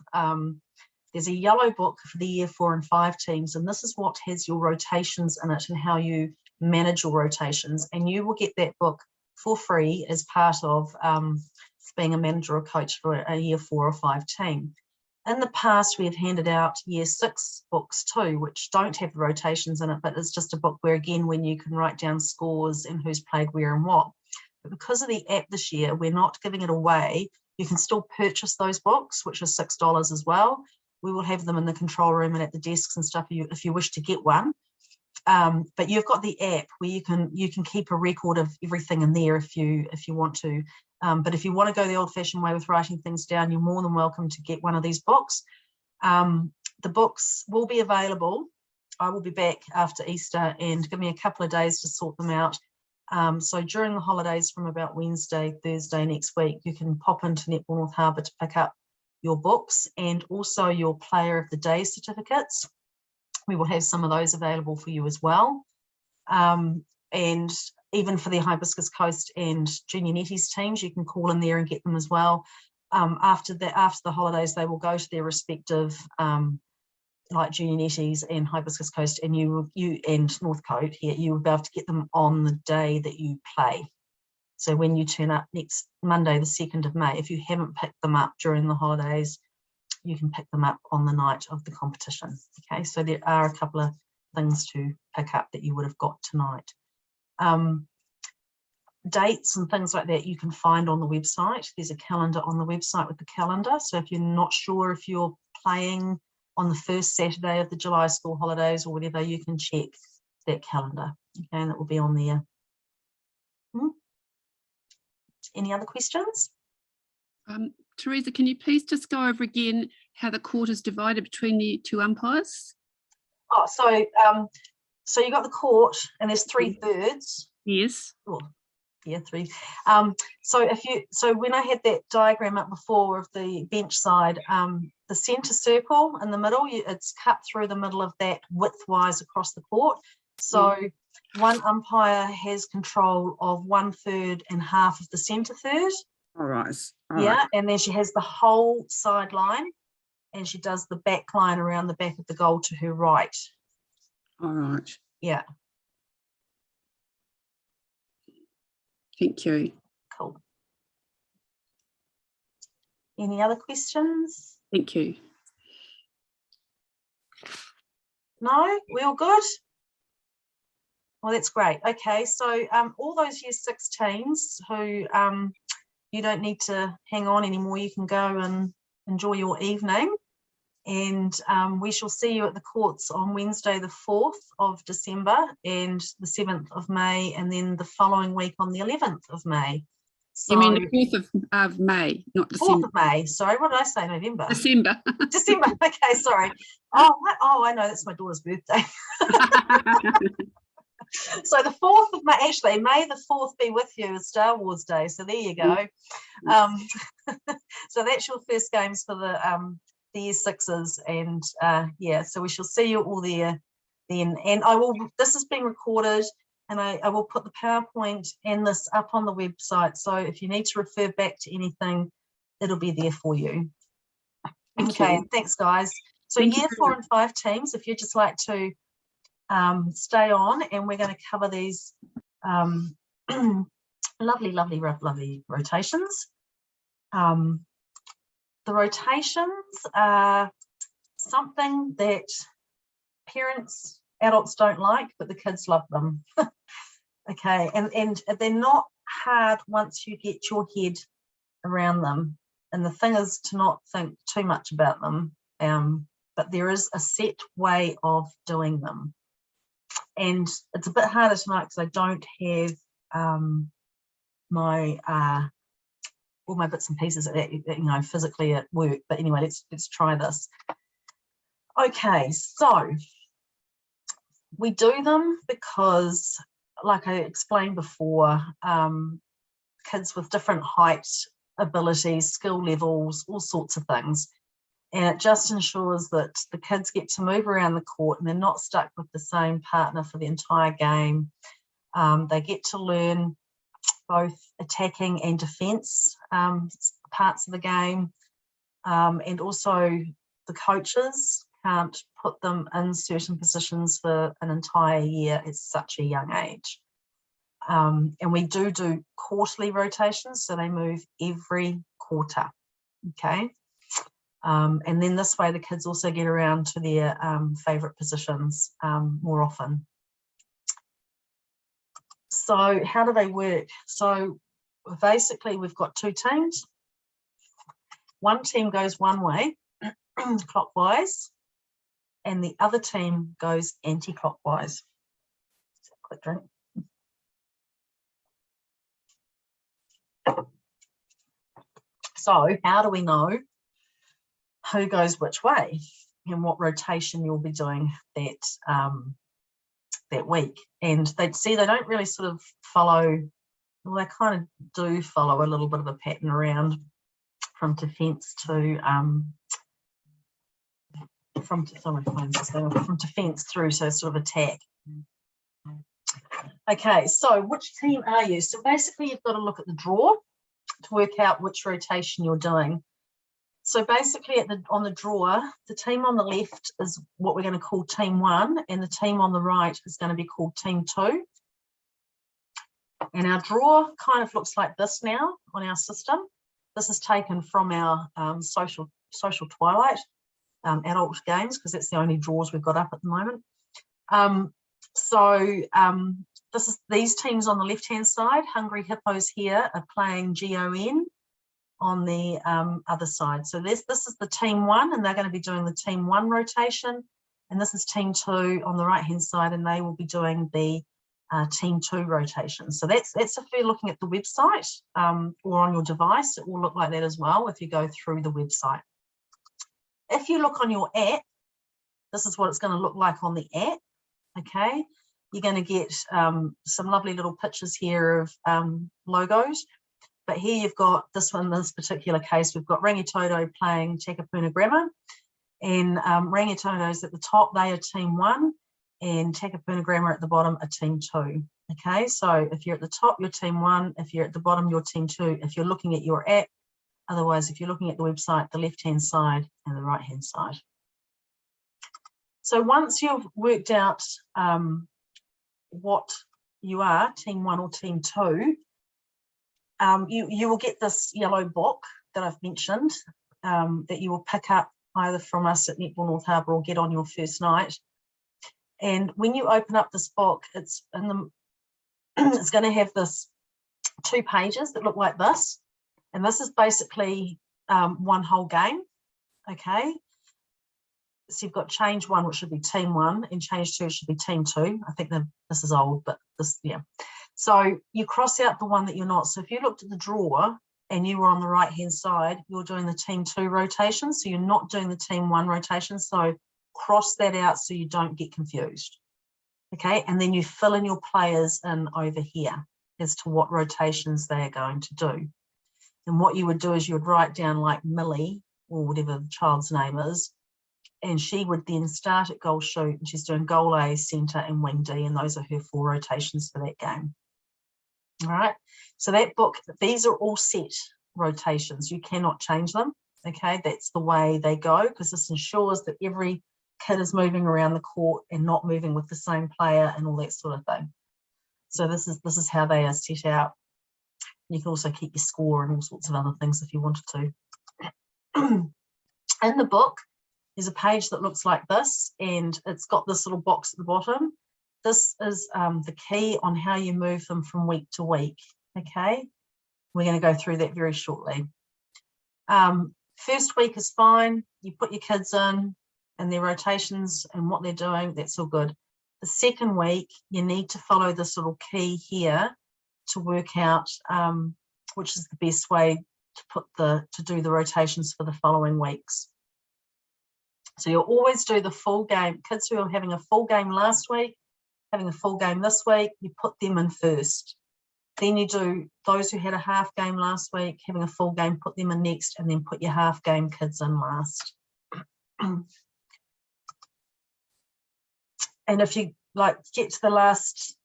[SPEAKER 1] There's a yellow book for the year 4 and 5 teams, and this is what has your rotations in it and how you manage your rotations. And you will get that book for free as part of being a manager or coach for a year 4 or 5 team. In the past, we have handed out year 6 books too, which don't have the rotations in it, but it's just a book where, again, when you can write down scores and who's played where and what. But because of the app this year, we're not giving it away. You can still purchase those books, which are $6 as well. We will have them in the control room and at the desks and stuff if you wish to get one. But you've got the app where you can keep a record of everything in there if you want to. But if you want to go the old-fashioned way with writing things down, you're more than welcome to get one of these books. The books will be available. I will be back after Easter, and give me a couple of days to sort them out. So during the holidays from about Wednesday, Thursday next week, you can pop into Netball North Harbour to pick up your books and also your Player of the Day certificates. We will have some of those available for you as well. And even for the Hibiscus Coast and Junior Netties teams, you can call in there and get them as well. After the holidays, they will go to their respective like Junior Netties and Hibiscus Coast, and you and Northcote here, you will be able to get them on the day that you play. So when you turn up next Monday, the 2nd of May, if you haven't picked them up during the holidays, you can pick them up on the night of the competition. Okay, so there are a couple of things to pick up that you would have got tonight. Dates and things like that you can find on the website. There's a calendar on the website with the calendar. So if you're not sure if you're playing on the first Saturday of the July school holidays or whatever, you can check that calendar. Okay, and it will be on there. Any other questions?
[SPEAKER 3] Teresa, can you please just go over again how the court is divided between the 2 umpires?
[SPEAKER 1] Oh, So you got the court, and there's 3/3.
[SPEAKER 3] Yes.
[SPEAKER 1] Yeah, 3. So when I had that diagram up before of the bench side, the centre circle in the middle, it's cut through the middle of that widthwise across the court. So one umpire has control of 1/3 and half of the centre third.
[SPEAKER 3] All right.
[SPEAKER 1] Yeah, and then she has the whole sideline, and she does the back line around the back of the goal to her right.
[SPEAKER 3] All right.
[SPEAKER 1] Yeah.
[SPEAKER 3] Thank you.
[SPEAKER 1] Cool. Any other questions?
[SPEAKER 3] Thank you.
[SPEAKER 1] No, we all good? Well, that's great. Okay, so all those year 6 teams who you don't need to hang on anymore, you can go and enjoy your evening. And we shall see you at the courts on Wednesday, the 4th of December and the 7th of May, and then the following week on the 11th of May. So,
[SPEAKER 3] You mean the 4th of May, not
[SPEAKER 1] 4th
[SPEAKER 3] December?
[SPEAKER 1] of May. Sorry, what did I say? November.
[SPEAKER 3] December.
[SPEAKER 1] December. Okay, sorry. Oh, I know, that's my daughter's birthday. So the 4th of May, actually, May the 4th be with you is Star Wars Day. So there you go. So that's your first games for the year 6s, and yeah, so we shall see you all there then. And this has been recorded, and I will put the PowerPoint and this up on the website. So if you need to refer back to anything, it'll be there for you. Okay, thanks guys. So year 4 and 5 teams, if you'd just like to stay on, and we're going to cover these lovely rotations. The rotations are something that parents, adults don't like, but the kids love them. Okay, and they're not hard once you get your head around them. And the thing is to not think too much about them, but there is a set way of doing them. And it's a bit harder tonight because I don't have all my bits and pieces, physically at work. But anyway, let's try this. Okay, so we do them because, like I explained before, kids with different height, abilities, skill levels, all sorts of things. And it just ensures that the kids get to move around the court and they're not stuck with the same partner for the entire game. They get to learn both attacking and defence parts of the game. And also the coaches can't put them in certain positions for an entire year at such a young age. And we do quarterly rotations, so they move every quarter, okay? And then this way the kids also get around to their favourite positions more often. So how do they work? So basically we've got 2 teams. One team goes one way, clockwise, and the other team goes anti-clockwise. Quick drink. So how do we know who goes which way and what rotation you'll be doing that week? And they don't really sort of follow, well, they kind of do follow a little bit of a pattern around from defence to from defence through, so sort of attack. Okay, so which team are you? So basically you've got to look at the draw to work out which rotation you're doing. So basically on the draw, the team on the left is what we're going to call team 1, and the team on the right is going to be called team 2. And our draw kind of looks like this now on our system. This is taken from our social twilight adult games, because that's the only draws we've got up at the moment. These teams on the left hand side, Hungry Hippos here, are playing GON on the other side. So this is the team 1, and they're going to be doing the team 1 rotation, and this is team 2 on the right hand side, and they will be doing the team 2 rotation. So that's if you're looking at the website or on your device, it will look like that as well if you go through the website. If you look on your app, this is what it's going to look like on the app. Okay, you're going to get some lovely little pictures here of logos. But here you've got this one, this particular case, we've got Rangitoto playing Takapuna Grammar, and Rangitoto's at the top, they are team 1, and Takapuna Grammar at the bottom are team 2. Okay, so if you're at the top, you're team 1. If you're at the bottom, you're team 2. If you're looking at your app, otherwise, if you're looking at the website, the left-hand side and the right-hand side. So once you've worked out what you are, team 1 or team 2, you will get this yellow book that I've mentioned that you will pick up either from us at Netball North Harbour or get on your first night. And when you open up this book, it's in the it's going to have this 2 pages that look like this, and this is basically one whole game. Okay, so you've got change 1, which should be team 1, and change 2 should be team 2. I think that this is old, but this, yeah. So you cross out the one that you're not. So if you looked at the drawer and you were on the right hand side, you're doing the team 2 rotation, so you're not doing the team 1 rotation. So cross that out so you don't get confused. Okay, and then you fill in your players in over here as to what rotations they are going to do. And what you would do is you would write down like Millie, or whatever the child's name is, and she would then start at goal shoot, and she's doing goal A, centre and wing D, and those are her 4 rotations for that game. All right, so that book, these are all set rotations. You cannot change them. Okay, that's the way they go, because this ensures that every kid is moving around the court and not moving with the same player and all that sort of thing. So this is how they are set out. You can also keep your score and all sorts of other things if you wanted to. In the book, there's a page that looks like this, and it's got this little box at the bottom. This is the key on how you move them from week to week. Okay, we're going to go through that very shortly. First week is fine. You put your kids in and their rotations and what they're doing, that's all good. The second week, you need to follow this little key here to work out which is the best way to do the rotations for the following weeks. So you'll always do the full game. Kids who are having a full game last week, having a full game this week, you put them in first. Then you do those who had a half game last week, having a full game, put them in next, and then put your half game kids in last. And if you get to the last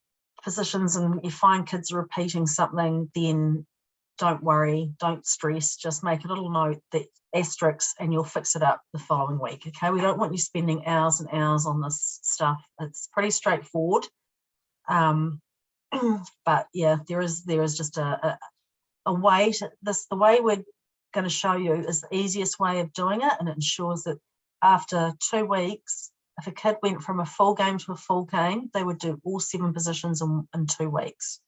[SPEAKER 1] positions and you find kids are repeating something, then don't worry, don't stress, just make a little note, that asterisk, and you'll fix it up the following week. Okay, we don't want you spending hours and hours on this stuff. It's pretty straightforward. But yeah, there is just a way to this. The way we're going to show you is the easiest way of doing it, and it ensures that after 2 weeks, if a kid went from a full game to a full game, they would do all 7 positions in 2 weeks.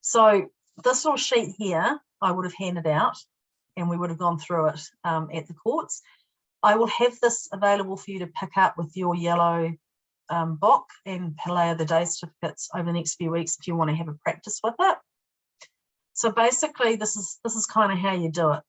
[SPEAKER 1] So this little sheet here, I would have handed out, and we would have gone through it at the courts. I will have this available for you to pick up with your yellow book and Play of the Day certificates over the next few weeks if you want to have a practice with it. So basically, this is kind of how you do it.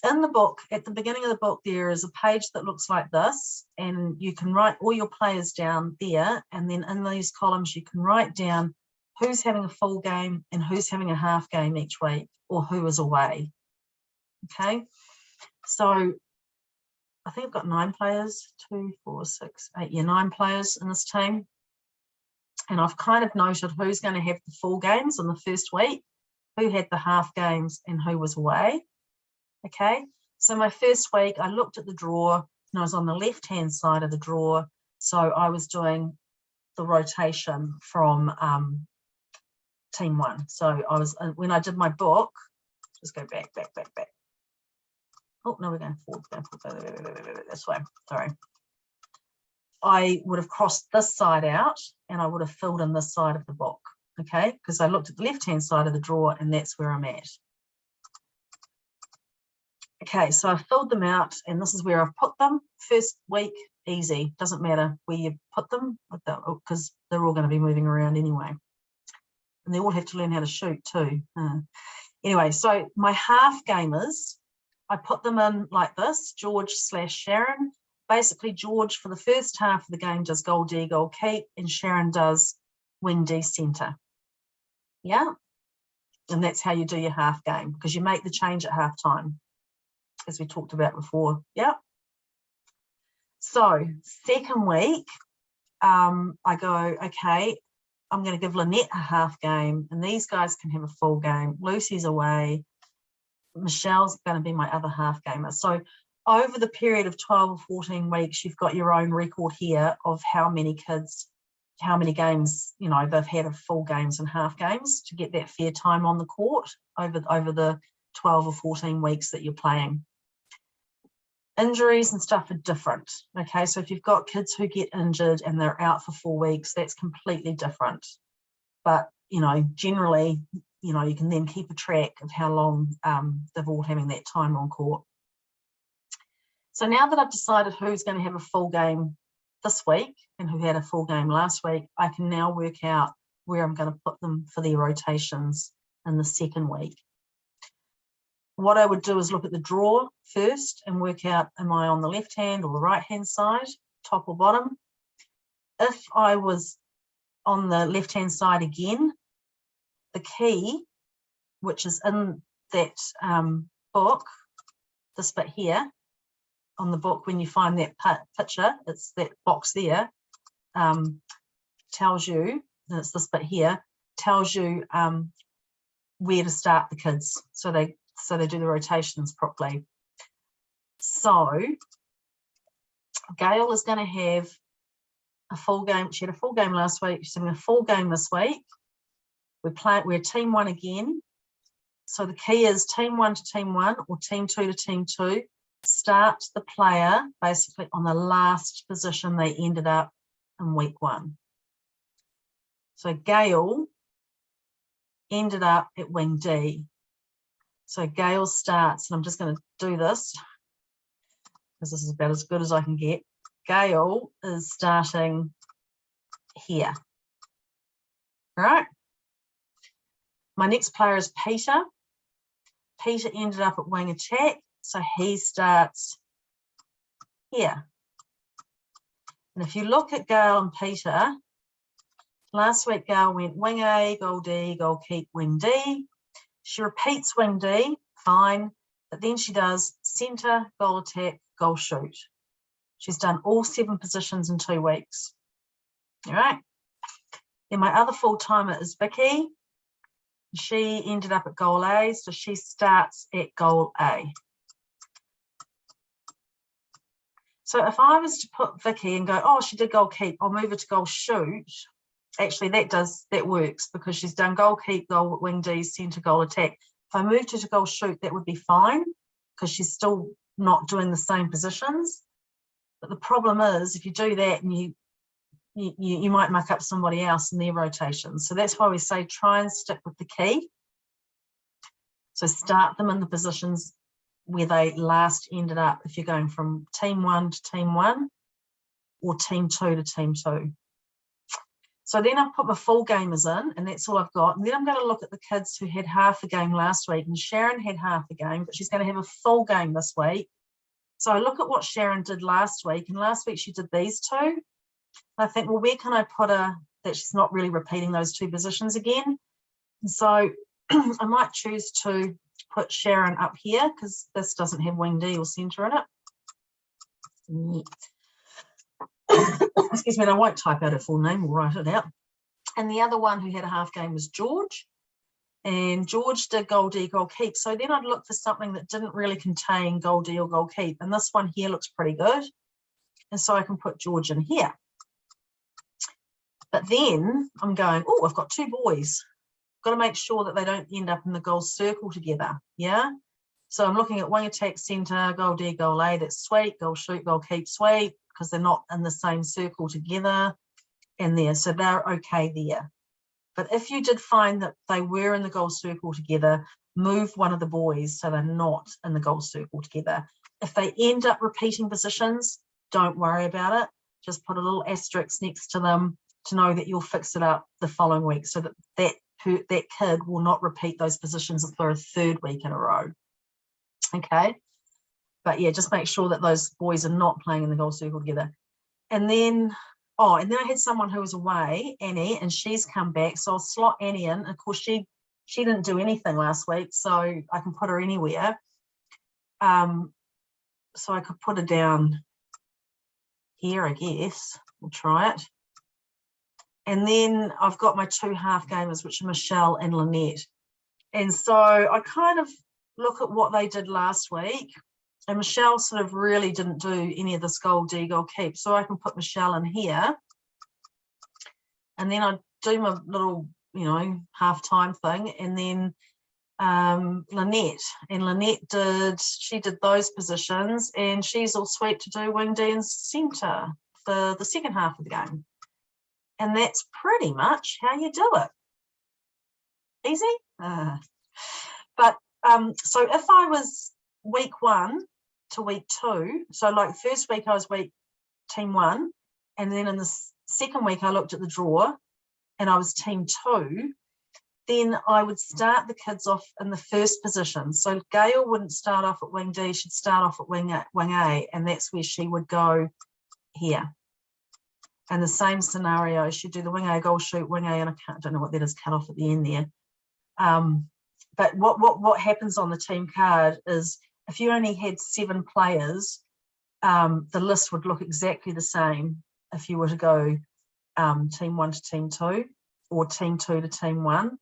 [SPEAKER 1] In the book, at the beginning of the book, there is a page that looks like this, and you can write all your players down there, and then in these columns you can write down who's having a full game and who's having a half game each week, or who is away. Okay, so I think I've got 9 players, 2, 4, 6, 8, 9 players in this team, and I've kind of noted who's going to have the full games in the first week, who had the half games, and who was away. Okay, so my first week, I looked at the drawer, and I was on the left-hand side of the drawer, so I was doing the rotation from team 1. So I was, when I did my book, just go back. Oh, no, we're going forward, this way, sorry. I would have crossed this side out, and I would have filled in this side of the book, okay, because I looked at the left-hand side of the drawer, and that's where I'm at. Okay, so I filled them out, and this is where I've put them. First week, easy. Doesn't matter where you put them, because they're all going to be moving around anyway. And they all have to learn how to shoot too. Anyway, so my half gamers, I put them in like this, George / Sharon, basically George for the first half of the game does goal D, goal keep, and Sharon does wing D centre. Yeah, and that's how you do your half game, because you make the change at half time, as we talked about before. Yeah. So second week, I go, okay, I'm going to give Lynette a half game, and these guys can have a full game. Lucy's away. Michelle's going to be my other half gamer. So over the period of 12 or 14 weeks, you've got your own record here of how many kids, how many games, you know, they've had of full games and half games to get that fair time on the court over the 12 or 14 weeks that you're playing. Injuries and stuff are different. Okay, so if you've got kids who get injured and they're out for 4 weeks, that's completely different. But, you know, generally, you know, you can then keep a track of how long they've all having that time on court. So now that I've decided who's going to have a full game this week and who had a full game last week, I can now work out where I'm going to put them for their rotations in the second week. What I would do is look at the draw first and work out, am I on the left hand or the right hand side, top or bottom? If I was on the left hand side again, the key, which is in that book, this bit here on the book, when you find that picture, it's that box there, tells you, and it's this bit here, tells you where to start the kids, so they do the rotations properly. So Gail is going to have a full game. She had a full game last week. She's having a full game this week. We're team one again. So the key is team one to team one or team two to team two. Start the player basically on the last position they ended up in week one. So Gail ended up at wing D. So Gail starts, and I'm just going to do this because this is about as good as I can get. Gail is starting here. All right. My next player is Peter. Peter ended up at wing attack, so he starts here. And if you look at Gail and Peter, last week Gail went wing A, goal D, goal keep, wing D. She repeats wing D, fine, but then she does centre, goal attack, goal shoot. She's done all 7 positions in 2 weeks. All right. Then my other full-timer is Vicky. She ended up at goal A, so she starts at goal A. So if I was to put Vicky and go, oh, she did goal keep, I'll move her to goal shoot. Actually, that works because she's done goal keep, goal wing D, centre, goal attack. If I moved her to goal shoot, that would be fine because she's still not doing the same positions. But the problem is, if you do that, and you might muck up somebody else in their rotations. So that's why we say try and stick with the key. So start them in the positions where they last ended up if you're going from team one to team one or team two to team two. So then I've put my full gamers in, and that's all I've got. And then I'm going to look at the kids who had half a game last week, and Sharon had half a game, but she's going to have a full game this week. So I look at what Sharon did last week, and last week she did these 2. I think, well, where can I put her that she's not really repeating those 2 positions again? And so I might choose to put Sharon up here because this doesn't have wing D or centre in it. Excuse me, and I won't type out her full name, we'll write it out. And the other one who had a half game was George. And George did goal D, goal keep. So then I'd look for something that didn't really contain goal D or goal keep. And this one here looks pretty good. And so I can put George in here. But then I'm going, oh, I've got 2 boys. Got to make sure that they don't end up in the goal circle together. Yeah. So I'm looking at wing attack, centre, goal D, goal A. That's sweet. Goal shoot, goal keep, sweet. Because they're not in the same circle together and there. So they're okay there. But if you did find that they were in the goal circle together, move one of the boys so they're not in the goal circle together. If they end up repeating positions, don't worry about it. Just put a little asterisk next to them to know that you'll fix it up the following week so that that kid will not repeat those positions for a 3rd week in a row. Okay. But yeah, just make sure that those boys are not playing in the goal circle together. And then, and then I had someone who was away, Annie, and she's come back. So I'll slot Annie in. Of course, she didn't do anything last week, so I can put her anywhere. So I could put her down here, I guess. We'll try it. And then I've got my 2 half gamers, which are Michelle and Lynette. And so I kind of look at what they did last week. And Michelle sort of really didn't do any of this goal D, goal keep. So I can put Michelle in here. And then I do my little, half-time thing. And then Lynette. And Lynette did those positions. And she's all sweet to do wing D and centre for the second half of the game. And that's pretty much how you do it. Easy? But so if I was week 1 to week 2, so like first week I was team 1, and then in the second week I looked at the draw and I was team 2, then I would start the kids off in the first position. So Gail wouldn't start off at wing D, she'd start off at wing A, and that's where she would go here. And the same scenario, she'd do the wing A, goal shoot, wing A, and I don't know what that is, cut off at the end there. But what happens on the team card is if you only had 7 players, the list would look exactly the same if you were to go team 1 to team 2 or team 2 to team 1,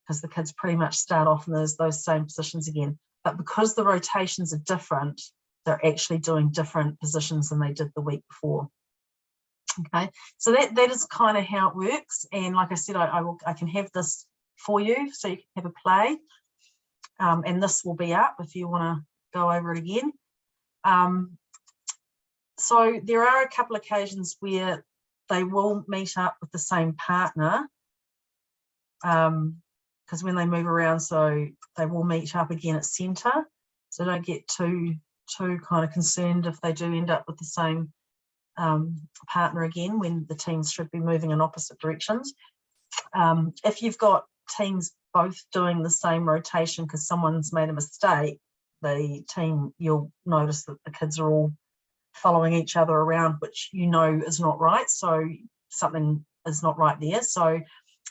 [SPEAKER 1] because the kids pretty much start off in those same positions again. But because the rotations are different, they're actually doing different positions than they did the week before. Okay, so that is kind of how it works. And like I said, I can have this for you so you can have a play. And this will be up if you want to go over it again. So there are a couple of occasions where they will meet up with the same partner, because when they move around, so they will meet up again at centre. So don't get too kind of concerned if they do end up with the same partner again when the teams should be moving in opposite directions. If you've got teams both doing the same rotation because someone's made a mistake, you'll notice that the kids are all following each other around, which is not right. So something is not right there. So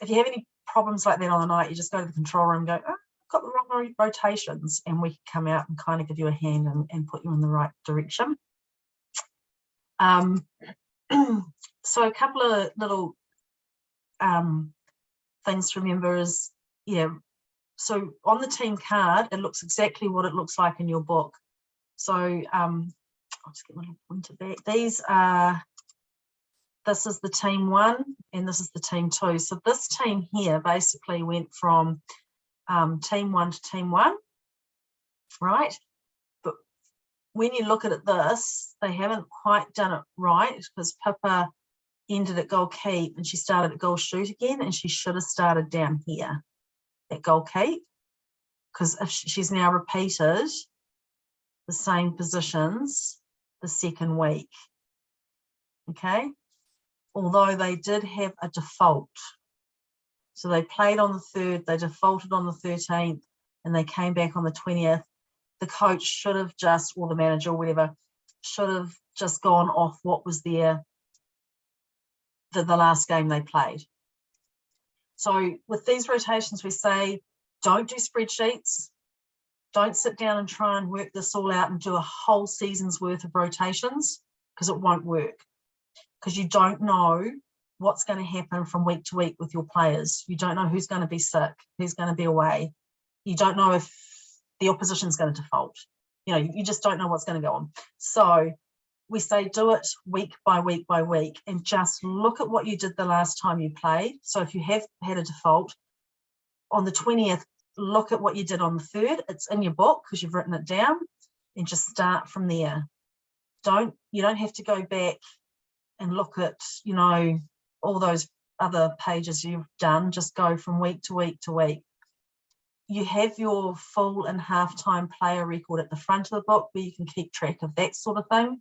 [SPEAKER 1] if you have any problems like that on the night, you just go to the control room and go, oh, I've got the wrong rotations, and we can come out and kind of give you a hand and put you in the right direction. So a couple of little things to remember is, so on the team card, it looks exactly what it looks like in your book. So I'll just get my little pointer back. This is the team 1 and this is the team 2. So this team here basically went from team 1 to team 1, right? But when you look at this, they haven't quite done it right, because Pippa ended at goal keep and she started at goal shoot again, and she should have started down here at goal keep, because if she's now repeated the same positions the second week. Okay, although they did have a default. So they played on the 3rd, they defaulted on the 13th, and they came back on the 20th. The coach should have just, or the manager or whatever, should have just gone off what was there the last game they played. So with these rotations, we say, don't do spreadsheets. Don't sit down and try and work this all out and do a whole season's worth of rotations, because it won't work. Because you don't know what's going to happen from week to week with your players. You don't know who's going to be sick, who's going to be away. You don't know if the opposition's going to default. You just don't know what's going to go on. So we say do it week by week by week, and just look at what you did the last time you played. So if you have had a default, on the 20th, look at what you did on the 3rd. It's in your book because you've written it down, and just start from there. You don't have to go back and look at, all those other pages you've done. Just go from week to week to week. You have your full and half-time player record at the front of the book where you can keep track of that sort of thing.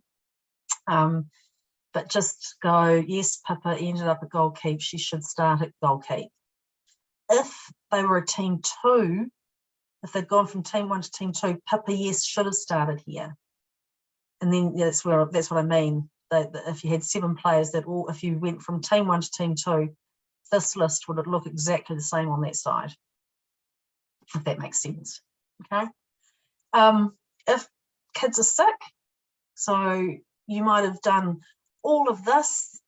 [SPEAKER 1] But just go, yes, Pippa ended up at goal keep, she should start at goal keep. If they were a team 2, if they'd gone from team 1 to team 2, Pippa, yes, should have started here. And then that's what I mean. That if you had 7 players that all, if you went from team 1 to team 2, this list would look exactly the same on that side, if that makes sense. Okay. If kids are sick, so you might have done all of this,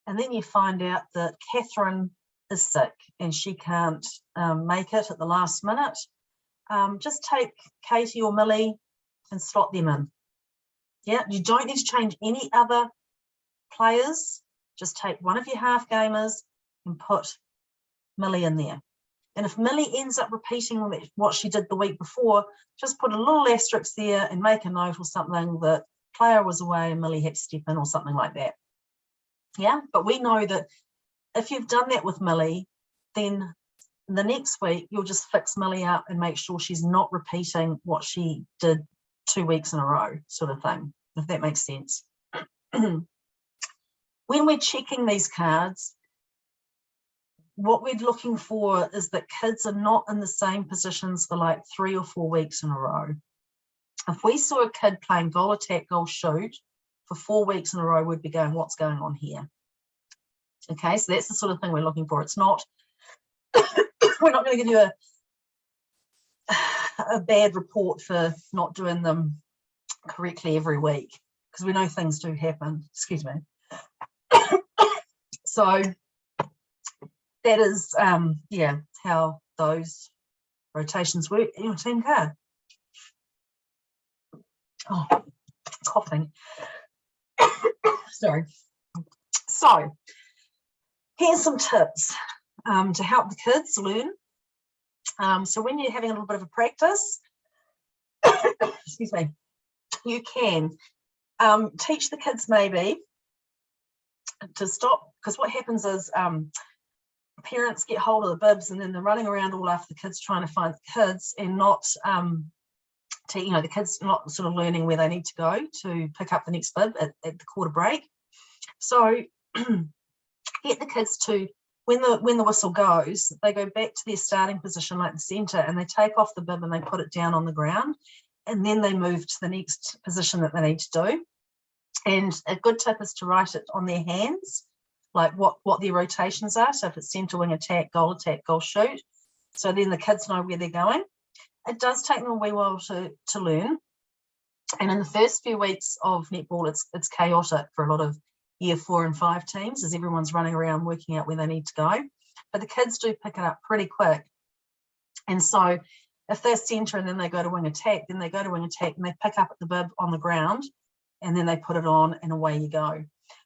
[SPEAKER 1] and then you find out that Catherine is sick and she can't make it at the last minute. Just take Katie or Millie and slot them in. Yeah, you don't need to change any other players. Just take one of your half gamers and put Millie in there. And if Millie ends up repeating what she did the week before, just put a little asterisk there and make a note or something that player was away and Millie had to step in or something like that. Yeah, but we know that if you've done that with Millie, then the next week you'll just fix Millie up and make sure she's not repeating what she did 2 weeks in a row, sort of thing, if that makes sense. When we're checking these cards, what we're looking for is that kids are not in the same positions for like 3 or 4 weeks in a row. If we saw a kid playing goal attack, goal shoot for 4 weeks in a row, we'd be going, what's going on here? Okay, so that's the sort of thing we're looking for. It's not, we're not going to give you a bad report for not doing them correctly every week, because we know things do happen. Excuse me. So that is, yeah, how those rotations work in your team card. Oh, coughing. Sorry. So here's some tips to help the kids learn. So when you're having a little bit of a practice, excuse me, you can teach the kids maybe to stop, because what happens is parents get hold of the bibs and then they're running around all after the kids trying to find the kids, and not the kids not sort of learning where they need to go to pick up the next bib at the quarter break. So get the kids to, when the whistle goes, they go back to their starting position like the centre, and they take off the bib and they put it down on the ground, and then they move to the next position that they need to do. And a good tip is to write it on their hands, like what their rotations are. So if it's centre, wing, attack, goal, shoot. So then the kids know where they're going. It does take them a wee while to learn. And in the first few weeks of netball, it's chaotic for a lot of year 4 and 5 teams, as everyone's running around working out where they need to go. But the kids do pick it up pretty quick. And so if they're centre and then they go to wing attack, then they go to wing attack and they pick up the bib on the ground, and then they put it on and away you go.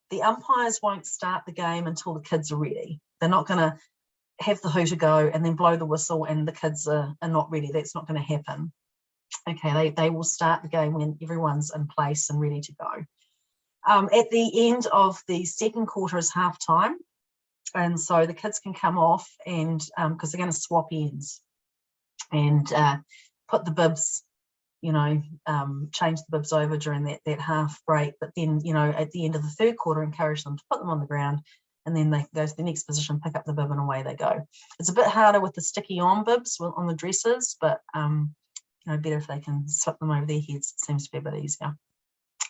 [SPEAKER 1] The umpires won't start the game until the kids are ready. They're not going to have the hooter go and then blow the whistle and the kids are not ready. That's not going to happen. Okay, they will start the game when everyone's in place and ready to go. At the end of the second quarter is half time, and so the kids can come off and because they're going to swap ends and put the bibs, change the bibs over during that half break. But then, at the end of the third quarter, encourage them to put them on the ground, and then they go to the next position, pick up the bib, and away they go. It's a bit harder with the sticky on bibs on the dresses, but better if they can slip them over their heads. It seems to be a bit easier.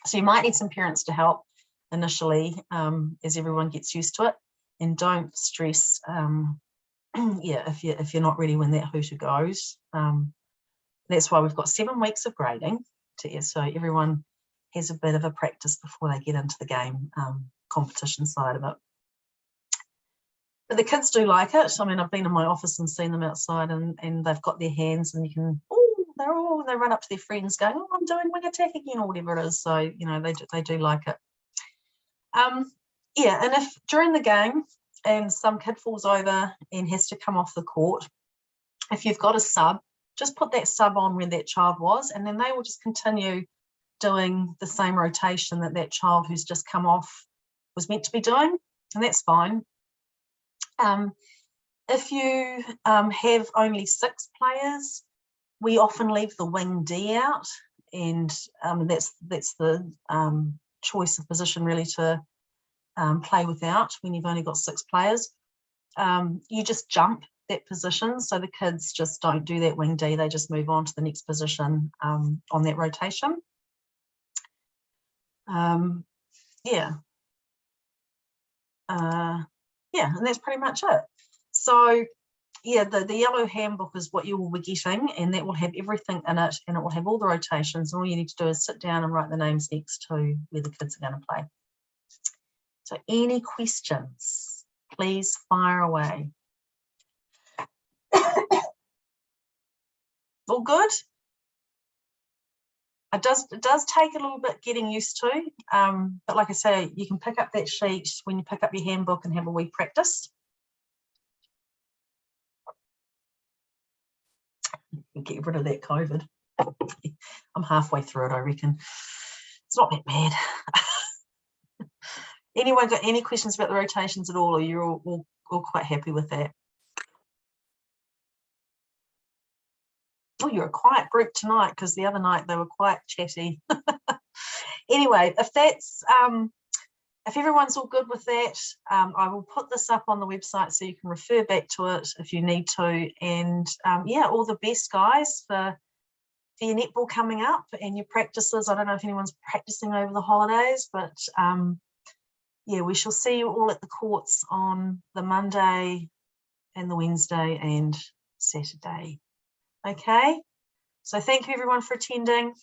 [SPEAKER 1] So you might need some parents to help initially as everyone gets used to it, and don't stress if you're not ready when that hooter goes. That's why we've got 7 weeks of grading so everyone has a bit of a practice before they get into the game competition side of it. But the kids do like it. I mean, I've been in my office and seen them outside, and they've got their hands, and you can, they run up to their friends going, oh, I'm doing wing attack again, or whatever it is. So, they do like it. And if during the game and some kid falls over and has to come off the court, if you've got a sub, just put that sub on where that child was, and then they will just continue doing the same rotation that child who's just come off was meant to be doing, and that's fine. If you have only 6 players, we often leave the wing D out, and that's the choice of position really to play without when you've only got 6 players. You just jump that position, so the kids just don't do that wing D, they just move on to the next position on that rotation. Yeah. Yeah, and that's pretty much it. So yeah, the yellow handbook is what you will be getting, and that will have everything in it, and it will have all the rotations. All you need to do is sit down and write the names next to where the kids are going to play. So any questions, please fire away. All good? It does take a little bit getting used to, but like I say, you can pick up that sheet when you pick up your handbook and have a wee practice. Get rid of that COVID. I'm halfway through it, I reckon. It's not that bad. Anyone got any questions about the rotations at all, or you're all quite happy with that? Oh, you're a quiet group tonight, because the other night they were quite chatty. Anyway, if everyone's all good with that, I will put this up on the website so you can refer back to it if you need to. And yeah, all the best, guys, for your netball coming up and your practices. I don't know if anyone's practicing over the holidays, but yeah, we shall see you all at the courts on the Monday and the Wednesday and Saturday. Okay, so thank you everyone for attending,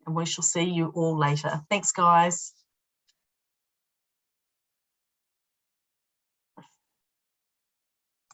[SPEAKER 1] and we shall see you all later. Thanks, guys.